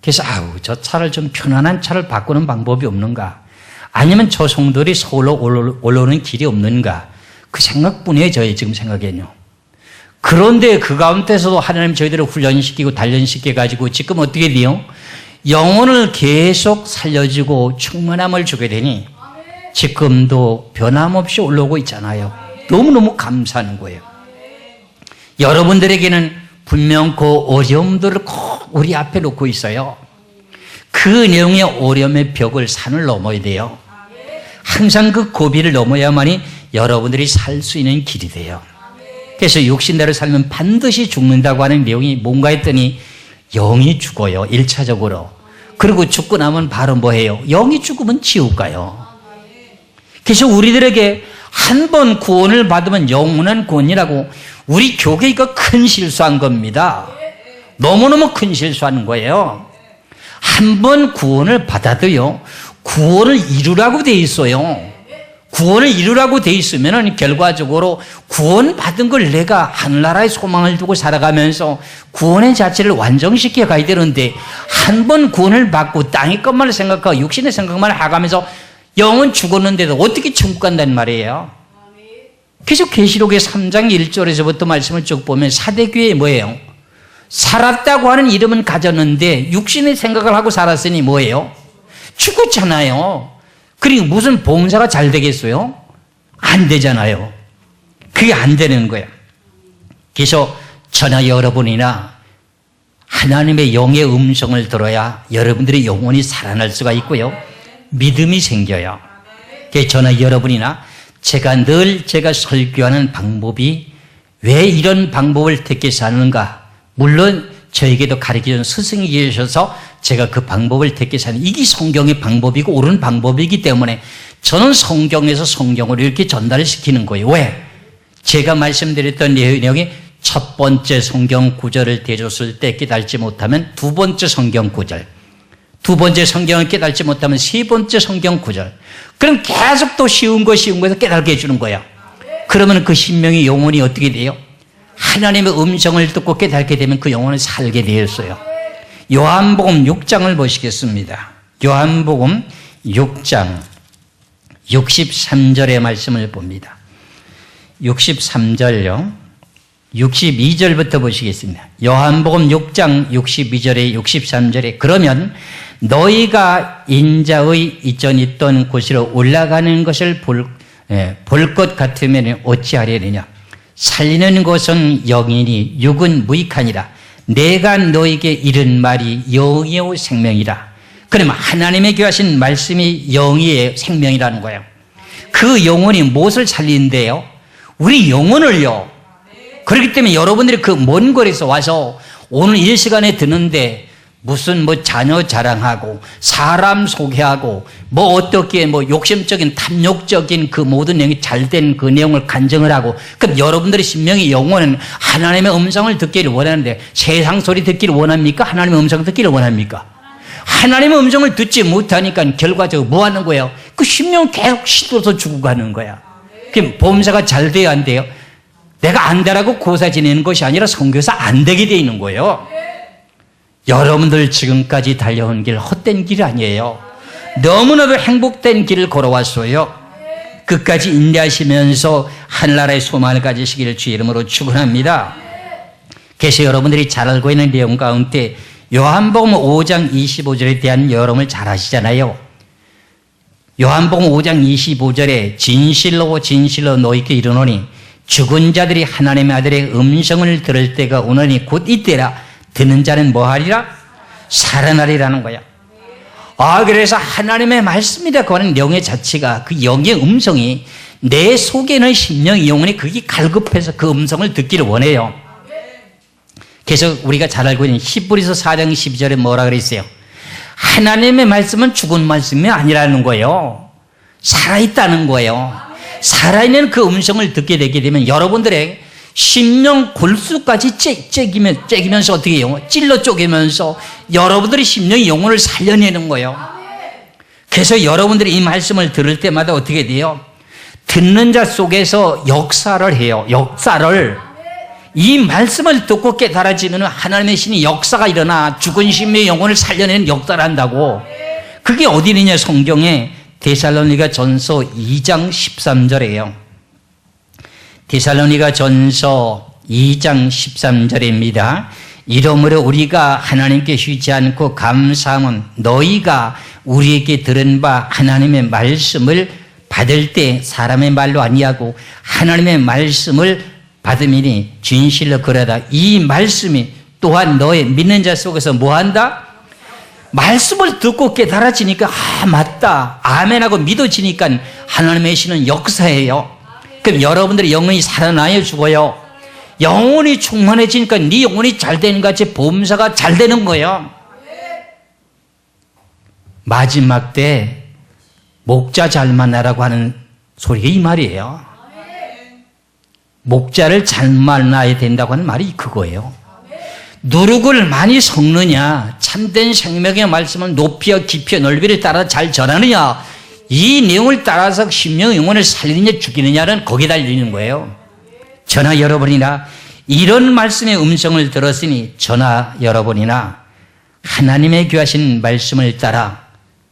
그래서 저 차를 좀 편안한 차를 바꾸는 방법이 없는가? 아니면 저 성도들이 서울로 올라오는 길이 없는가? 그 생각뿐이에요. 저의 지금 생각에는요. 그런데 그 가운데서도 하나님 저희들을 훈련시키고 단련시켜가지고 지금 어떻게 돼요? 영혼을 계속 살려주고 충만함을 주게 되니 지금도 변함없이 올라오고 있잖아요. 너무너무 감사한 거예요. 여러분들에게는 분명 그 어려움들을 꼭 우리 앞에 놓고 있어요. 그 내용의 어려움의 벽을 산을 넘어야 돼요. 항상 그 고비를 넘어야만이 여러분들이 살 수 있는 길이 돼요. 그래서 육신대로 살면 반드시 죽는다고 하는 내용이 뭔가 했더니 영이 죽어요. 1차적으로. 그리고 죽고 나면 바로 뭐해요? 영이 죽으면 지옥 가요. 그래서 우리들에게 한 번 구원을 받으면 영원한 구원이라고 우리 교회가 큰 실수한 겁니다. 너무너무 큰 실수하는 거예요. 한 번 구원을 받아도요, 구원을 이루라고 돼 있어요. 구원을 이루라고 돼 있으면 결과적으로 구원받은 걸 내가 하늘나라의 소망을 두고 살아가면서 구원의 자체를 완성시켜 가야 되는데 한 번 구원을 받고 땅의 것만 생각하고 육신의 생각만 하가면서 영은 죽었는데도 어떻게 천국 간다는 말이에요. 그래서 계시록의 3장 1절에서부터 말씀을 쭉 보면 사대교회 뭐예요? 살았다고 하는 이름은 가졌는데 육신의 생각을 하고 살았으니 뭐예요? 죽었잖아요. 그리고 무슨 봉사가 잘 되겠어요? 안 되잖아요. 그게 안 되는 거예요. 그래서 저나 여러분이나 하나님의 영의 음성을 들어야 여러분들의 영혼이 살아날 수가 있고요. 믿음이 생겨요. 그래서 저나 여러분이나 제가 설교하는 방법이 왜 이런 방법을 택해서 하는가? 물론 저에게도 가르쳐준 스승이 계셔서 제가 그 방법을 택해서 하는 이게 성경의 방법이고 옳은 방법이기 때문에 저는 성경에서 성경을 이렇게 전달시키는 거예요. 왜? 제가 말씀드렸던 내용이 첫 번째 성경 구절을 대줬을 때 깨달지 못하면 두 번째 성경 구절, 두 번째 성경을 깨달지 못하면 세 번째 성경 구절, 그럼 계속 또 쉬운 거에서 깨달게 해주는 거야. 그러면 그 신명의 영혼이 어떻게 돼요? 하나님의 음성을 듣고 깨닫게 되면 그 영혼은 살게 되었어요. 요한복음 6장을 보시겠습니다. 요한복음 6장 63절의 말씀을 봅니다. 63절요. 62절부터 보시겠습니다. 요한복음 6장 62절에 63절에 그러면 너희가 인자의 이전 있던 곳으로 올라가는 것을 볼 것 같으면 어찌하려느냐. 살리는 것은 영이니 육은 무익하니라. 내가 너에게 이른 말이 영이요 생명이라. 그러면 하나님에게 하신 말씀이 영이에요, 생명이라는 거예요. 그 영혼이 무엇을 살리는데요? 우리 영혼을요. 그렇기 때문에 여러분들이 그 먼 거리에서 와서 오늘 이 시간에 듣는데 무슨 자녀 자랑하고 사람 소개하고 어떻게 욕심적인 탐욕적인 그 모든 내용이 잘된 그 내용을 간증을 하고, 그럼 여러분들의 신명의 영혼은 하나님의 음성을 듣기를 원하는데 세상 소리 듣기를 원합니까? 하나님의 음성을 듣기를 원합니까? 하나님의 음성을 듣지 못하니까 결과적으로 뭐 하는 거예요? 그 신명 계속 시들어서 죽고 가는 거야. 그럼 보험사가 잘 돼야 안 돼요? 내가 안 되라고 고사 지내는 것이 아니라 선교사 안 되게 돼 있는 거예요. 여러분들 지금까지 달려온 길 헛된 길 아니에요. 너무나도 행복된 길을 걸어왔어요. 끝까지 인내하시면서 하늘나라의 소망을 가지시기를 주의 이름으로 축원합니다. 그래서 여러분들이 잘 알고 있는 내용 가운데 요한복음 5장 25절에 대한 여러분을 잘 아시잖아요. 요한복음 5장 25절에 진실로 진실로 너희에게 이르노니 죽은 자들이 하나님의 아들의 음성을 들을 때가 오노니 곧 이때라. 듣는 자는 뭐하리라? 살아나리라는 거야. 그래서 하나님의 말씀이라고 하는 내용의 자체가 그 영의 음성이 내 속에는 심령 영혼이 그게 갈급해서 그 음성을 듣기를 원해요. 그래서 우리가 잘 알고 있는 히브리서 4장 12절에 뭐라 그랬어요? 하나님의 말씀은 죽은 말씀이 아니라는 거예요. 살아있다는 거예요. 살아있는 그 음성을 듣게 되게 되면 여러분들의 심령 골수까지 째기면서 어떻게 해요? 찔러 쪼개면서 여러분들의 심령의 영혼을 살려내는 거예요. 그래서 여러분들이 이 말씀을 들을 때마다 어떻게 돼요? 듣는 자 속에서 역사를 해요. 역사를. 이 말씀을 듣고 깨달아지면 하나님의 신이 역사가 일어나 죽은 심령의 영혼을 살려내는 역사를 한다고. 그게 어디 있느냐 성경에 데살로니가 전서 2장 13절이에요. 데살로니가 전서 2장 13절입니다. 이러므로 우리가 하나님께 쉬지 않고 감사함은 너희가 우리에게 들은 바 하나님의 말씀을 받을 때 사람의 말로 아니하고 하나님의 말씀을 받음이니 진실로 그러다. 이 말씀이 또한 너의 믿는 자 속에서 뭐한다? 말씀을 듣고 깨달아지니까 맞다 아멘하고 믿어지니까 하나님의 신은 역사예요. 그럼 여러분들의 영혼이 살아나요 죽어요? 영혼이 충만해지니까 네 영혼이 잘 되는 것 같이 보험사가 잘 되는 거예요. 마지막 때 목자 잘 만나라고 하는 소리가 이 말이에요. 목자를 잘 만나야 된다고 하는 말이 그거예요. 누룩을 많이 섞느냐, 참된 생명의 말씀을 높이와 깊이와 넓이를 따라 잘 전하느냐, 이 내용을 따라서 심령 영혼을 살리느냐 죽이느냐는 거기에 달리는 거예요. 저나 여러분이나 이런 말씀의 음성을 들었으니 저나 여러분이나 하나님의 귀하신 말씀을 따라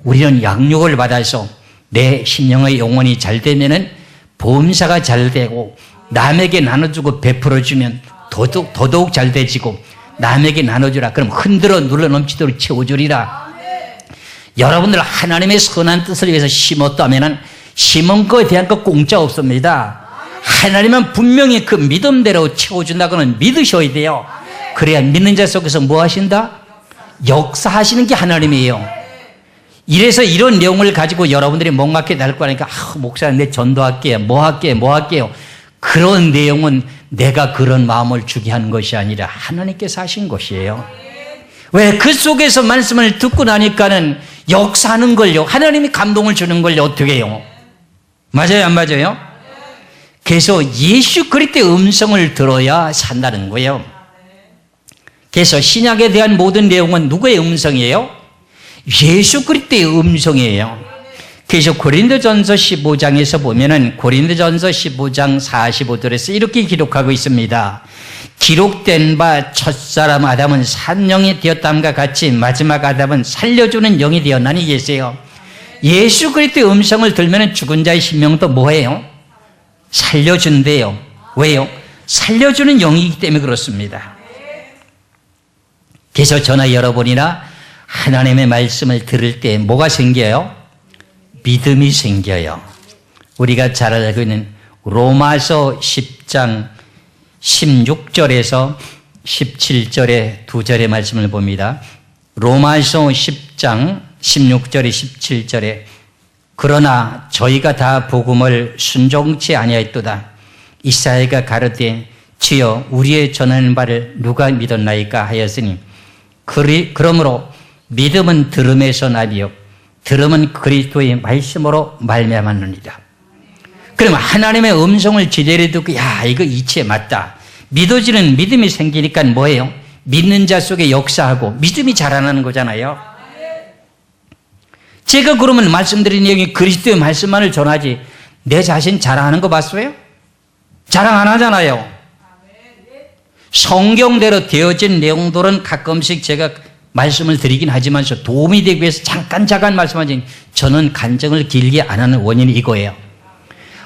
우리는 양육을 받아서 내 심령의 영혼이 잘 되면은 보험사가 잘 되고 남에게 나눠주고 베풀어주면 더더욱 잘 되지고 남에게 나눠주라. 그럼 흔들어 눌러 넘치도록 채워주리라. 여러분들 하나님의 선한 뜻을 위해서 심었다면 심은 거에 대한 거 공짜 없습니다. 하나님은 분명히 그 믿음대로 채워준다고는 믿으셔야 돼요. 그래야 믿는 자 속에서 뭐 하신다? 역사하시는 게 하나님이에요. 이래서 이런 내용을 가지고 여러분들이 목막게 날 거니까 목사님 내 전도할게요. 뭐 할게요. 그런 내용은 내가 그런 마음을 주게 하는 것이 아니라 하나님께서 하신 것이에요. 왜? 그 속에서 말씀을 듣고 나니까는 역사하는 걸요. 하나님이 감동을 주는 걸요. 어떻게 해요? 맞아요? 안 맞아요? 그래서 예수 그리스도의 음성을 들어야 산다는 거예요. 그래서 신약에 대한 모든 내용은 누구의 음성이에요? 예수 그리스도의 음성이에요. 그래서 고린도전서 15장에서 보면은 고린도전서 15장 45절에서 이렇게 기록하고 있습니다. 기록된 바 첫사람 아담은 산영이 되었다함과 같이 마지막 아담은 살려주는 영이 되었나니 계세요. 예수 그리스도의 음성을 들면은 죽은 자의 심령도 뭐예요? 살려준대요. 왜요? 살려주는 영이기 때문에 그렇습니다. 그래서 저나 여러분이나 하나님의 말씀을 들을 때 뭐가 생겨요? 믿음이 생겨요. 우리가 잘 알고 있는 로마서 10장 16절에서 17절의 두 절의 말씀을 봅니다. 로마서 10장 16절에 17절에 그러나 저희가 다 복음을 순종치 아니하였도다. 이사야가 가로되 주여 우리의 전하는 바를 누가 믿었나이까 하였으니 그러므로 믿음은 들음에서 나비요 들음은 그리스도의 말씀으로 말미암았느니라. 그러면 하나님의 음성을 제대로 듣고 이거 이치에 맞다. 믿어지는 믿음이 생기니까 뭐예요? 믿는 자 속에 역사하고 믿음이 자라나는 거잖아요. 제가 그러면 말씀드린 내용이 그리스도의 말씀만을 전하지 내 자신 자랑하는 거 봤어요? 자랑 안 하잖아요. 성경대로 되어진 내용들은 가끔씩 제가 말씀을 드리긴 하지만 도움이 되기 위해서 잠깐 말씀하지 저는 간증을 길게 안 하는 원인이 이거예요.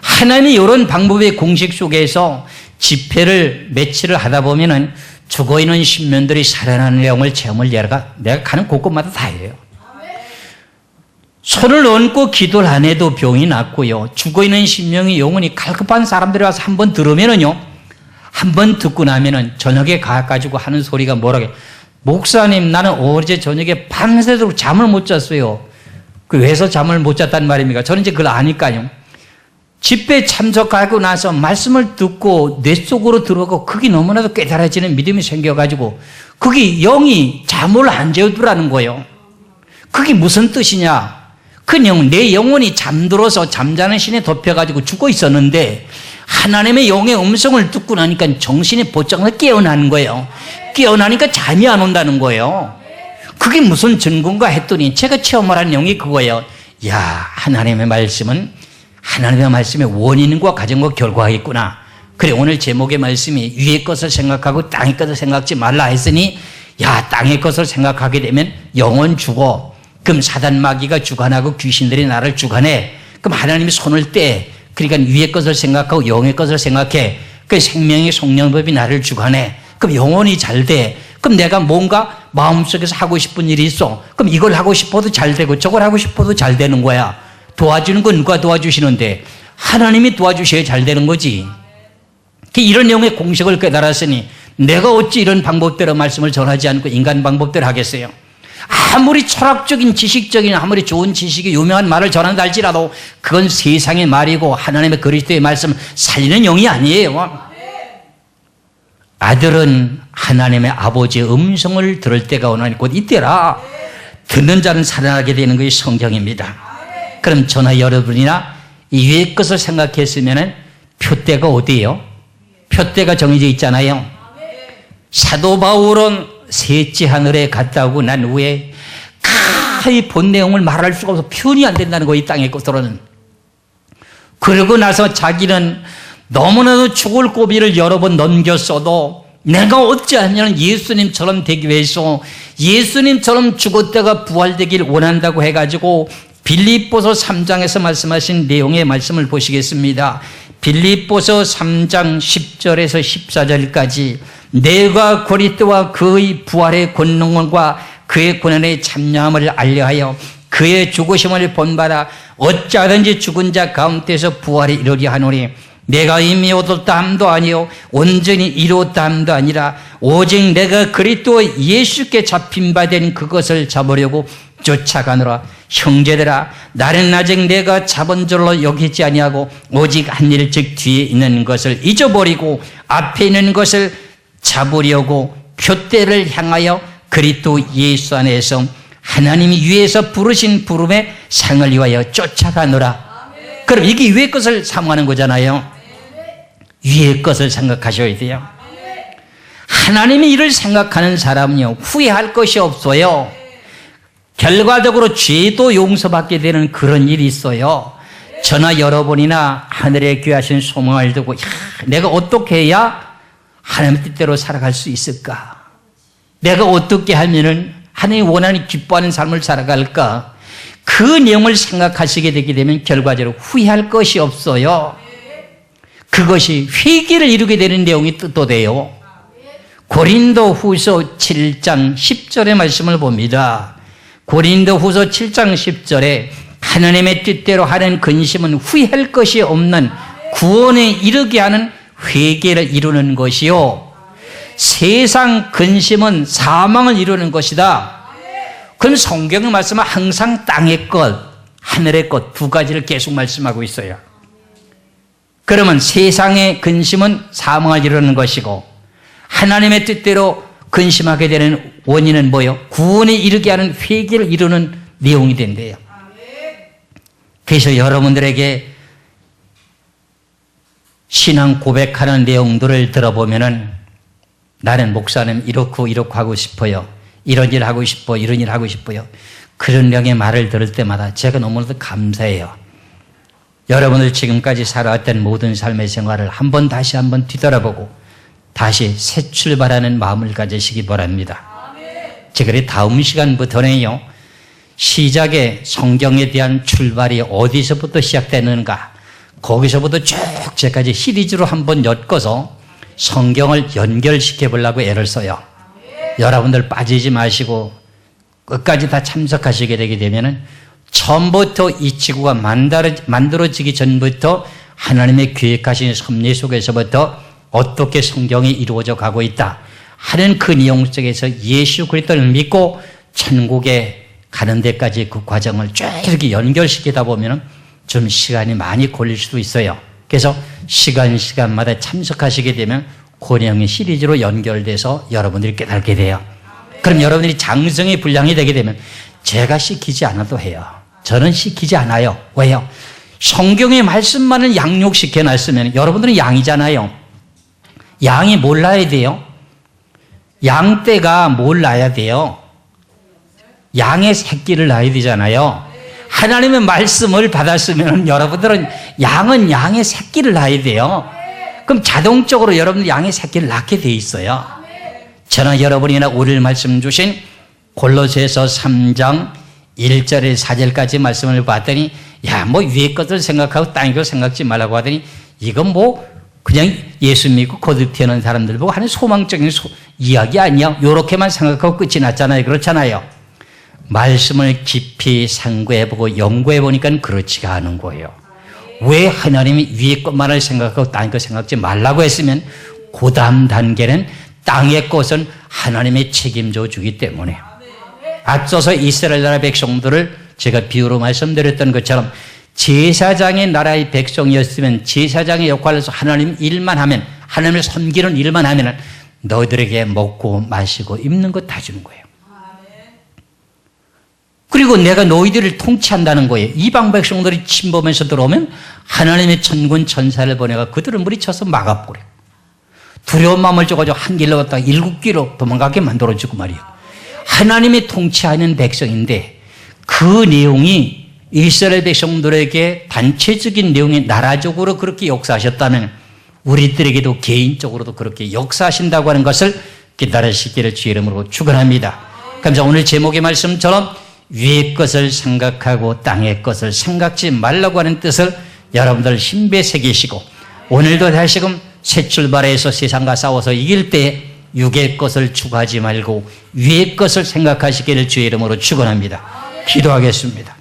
하나님이 이런 방법의 공식 속에서 집회를 며칠을 하다 보면은 죽어있는 신면들이 살아나는 내용을 체험을 내가 가는 곳곳마다 다 해요. 손을 얹고 기도를 안 해도 병이 낫고요. 죽어있는 신명이 영혼이 갈급한 사람들이 와서 한번 들으면은요, 한번 듣고 나면은 저녁에 가가지고 하는 소리가 뭐라고, 목사님, 나는 어제 저녁에 밤새도록 잠을 못 잤어요. 그 왜서 잠을 못 잤단 말입니까? 저는 이제 그걸 아니까요. 집회 참석하고 나서 말씀을 듣고 뇌 속으로 들어가고 그게 너무나도 깨달아지는 믿음이 생겨가지고 그게 영이 잠을 안 재우더라는 거예요. 그게 무슨 뜻이냐? 내 영혼이 잠들어서 잠자는 신에 덮여가지고 죽어 있었는데 하나님의 영의 음성을 듣고 나니까 정신이 보장을 깨어나는 거예요. 깨어나니까 잠이 안 온다는 거예요. 그게 무슨 증거인가 했더니 제가 체험을 한 내용이 그거예요. 야, 하나님의 말씀은 하나님의 말씀의 원인과 과정과 결과가 있구나. 그래, 오늘 제목의 말씀이 위의 것을 생각하고 땅의 것을 생각지 말라 했으니, 야, 땅의 것을 생각하게 되면 영원 죽어. 그럼 사단 마귀가 주관하고 귀신들이 나를 주관해. 그럼 하나님이 손을 떼. 그러니까 위의 것을 생각하고 영의 것을 생각해. 그 생명의 성령법이 나를 주관해. 그럼 영혼이 잘 돼. 그럼 내가 뭔가 마음속에서 하고 싶은 일이 있어. 그럼 이걸 하고 싶어도 잘 되고 저걸 하고 싶어도 잘 되는 거야. 도와주는 건 누가 도와주시는데 하나님이 도와주셔야 잘 되는 거지. 이런 내용의 공식을 깨달았으니 내가 어찌 이런 방법대로 말씀을 전하지 않고 인간 방법대로 하겠어요. 아무리 철학적인 지식적인 아무리 좋은 지식이 유명한 말을 전한다 할지라도 그건 세상의 말이고 하나님의 그리스도의 말씀 살리는 영이 아니에요. 아들은 하나님의 아버지의 음성을 들을 때가 오나니 곧 이때라. 듣는 자는 살아나게 되는 것이 성경입니다. 그럼 저나 여러분이나 이 위의 것을 생각했으면 표대가 어디예요? 표대가 정해져 있잖아요. 사도 바울은 셋째 하늘에 갔다 오고 난 후에 가히 본 내용을 말할 수가 없어 표현이 안 된다는 거예요. 이 땅의 것으로는. 그러고 나서 자기는 너무나도 죽을 고비를 여러 번 넘겼어도 내가 어찌하면 예수님처럼 되기 위해서 예수님처럼 죽었다가 부활되길 원한다고 해가지고 빌립보서 3장에서 말씀하신 내용의 말씀을 보시겠습니다. 빌립보서 3장 10절에서 14절까지 내가 그리스도와 그의 부활의 권능과 그의 고난의 참여함을 알려하여 그의 죽으심을 본받아 어찌하든지 죽은 자 가운데서 부활이 이르리 하노니 내가 이미 얻었다 함도 아니요 온전히 이루었다 함도 아니라 오직 내가 그리스도 예수께 잡힌 바 된 그것을 잡으려고 쫓아가노라. 형제들아, 나는 아직 내가 잡은 줄로 여기지 아니하고 오직 한 일 즉 뒤에 있는 것을 잊어버리고 앞에 있는 것을 잡으려고 표대를 향하여 그리스도 예수 안에서 하나님이 위에서 부르신 부름의 상을 위하여 쫓아가노라. 그럼 이게 위의 것을 사모하는 거잖아요. 위의 것을 생각하셔야 돼요. 하나님이 이를 생각하는 사람은요, 후회할 것이 없어요. 결과적으로 죄도 용서받게 되는 그런 일이 있어요. 저나 여러분이나 하늘에 귀하신 소망을 두고 내가 어떻게 해야 하나님의 뜻대로 살아갈 수 있을까? 내가 어떻게 하면은 하나님이 원하는 기뻐하는 삶을 살아갈까? 그 내용을 생각하시게 되게 되면 결과적으로 후회할 것이 없어요. 그것이 회개를 이루게 되는 내용이 뜻도돼요. 고린도후서 7장 10절의 말씀을 봅니다. 고린도후서 7장 10절에 하나님의 뜻대로 하는 근심은 후회할 것이 없는 구원에 이르게 하는 회개를 이루는 것이요, 세상 근심은 사망을 이루는 것이다. 그럼 성경의 말씀은 항상 땅의 것, 하늘의 것 두 가지를 계속 말씀하고 있어요. 그러면 세상의 근심은 사망을 이루는 것이고 하나님의 뜻대로 근심하게 되는 원인은 뭐예요? 구원에 이르게 하는 회개를 이루는 내용이 된대요. 그래서 여러분들에게 신앙 고백하는 내용들을 들어보면은 나는 목사님 이렇고 하고 싶어요. 이런 일 하고 싶어, 이런 일 하고 싶어요. 그런 내용의 말을 들을 때마다 제가 너무나도 감사해요. 여러분들 지금까지 살아왔던 모든 삶의 생활을 다시 한번 뒤돌아보고 다시 새 출발하는 마음을 가지시기 바랍니다. 제가 다음 시간부터는요, 시작에 성경에 대한 출발이 어디서부터 시작되는가, 거기서부터 쭉 제까지 시리즈로 한번 엮어서 성경을 연결시켜 보려고 애를 써요. 여러분들 빠지지 마시고 끝까지 다 참석하시게 되게 되면은 처음부터 이 지구가 만들어지기 전부터 하나님의 계획하신 섭리 속에서부터 어떻게 성경이 이루어져 가고 있다 하는 그 내용 속에서 예수 그리스도를 믿고 천국에 가는 데까지 그 과정을 쭉 이렇게 연결시키다 보면 좀 시간이 많이 걸릴 수도 있어요. 그래서 시간마다 참석하시게 되면 그 내용이 시리즈로 연결돼서 여러분들이 깨닫게 돼요. 그럼 여러분들이 장성의 분량이 되게 되면 제가 시키지 않아도 해요. 저는 시키지 않아요. 왜요? 성경의 말씀만을 양육시켜 놨으면 여러분들은 양이잖아요. 양이 뭘 낳아야 돼요? 양떼가 뭘 낳아야 돼요? 양의 새끼를 낳아야 되잖아요. 하나님의 말씀을 받았으면 여러분들은 양은 양의 새끼를 낳아야 돼요. 그럼 자동적으로 여러분들 양의 새끼를 낳게 돼 있어요. 저는 여러분이나 우리를 말씀 주신 골로새서 3장 1절에서 4절까지 말씀을 봤더니 야, 뭐 위의 것을 생각하고 땅의 것을 생각지 말라고 하더니 이건 뭐 그냥 예수 믿고 거듭 태어난 사람들 보고 하는 소망적인 이야기 아니야. 요렇게만 생각하고 끝이 났잖아요. 그렇잖아요. 말씀을 깊이 상고해보고 연구해보니까 그렇지가 않은 거예요. 왜 하나님이 위의 것만을 생각하고 땅의 것 생각지 말라고 했으면 그 다음 단계는 땅의 것은 하나님의 책임져 주기 때문에 앞서서 이스라엘 나라 백성들을 제가 비유로 말씀드렸던 것처럼 제사장의 나라의 백성이었으면 제사장의 역할에서 하나님 일만 하면 하나님을 섬기는 일만 하면 너희들에게 먹고 마시고 입는 것 다 주는 거예요. 그리고 내가 너희들을 통치한다는 거예요. 이방 백성들이 침범해서 들어오면 하나님의 천군 천사를 보내가 그들을 물리쳐서 막아버려. 두려운 마음을 줘가지고 한 길로 갔다가 7길로 도망가게 만들어주고 말이에요. 하나님이 통치하는 백성인데 그 내용이 이스라엘 백성들에게 단체적인 내용이 나라적으로 그렇게 역사하셨다면 우리들에게도 개인적으로도 그렇게 역사하신다고 하는 것을 깨달으시기를 주의 이름으로 축원합니다. 그래서 오늘 제목의 말씀처럼 위의 것을 생각하고 땅의 것을 생각지 말라고 하는 뜻을 여러분들 신비에 새기시고 오늘도 다시금 새 출발해서 세상과 싸워서 이길 때 육의 것을 추구하지 말고 위의 것을 생각하시기를 주의 이름으로 축원합니다. 기도하겠습니다.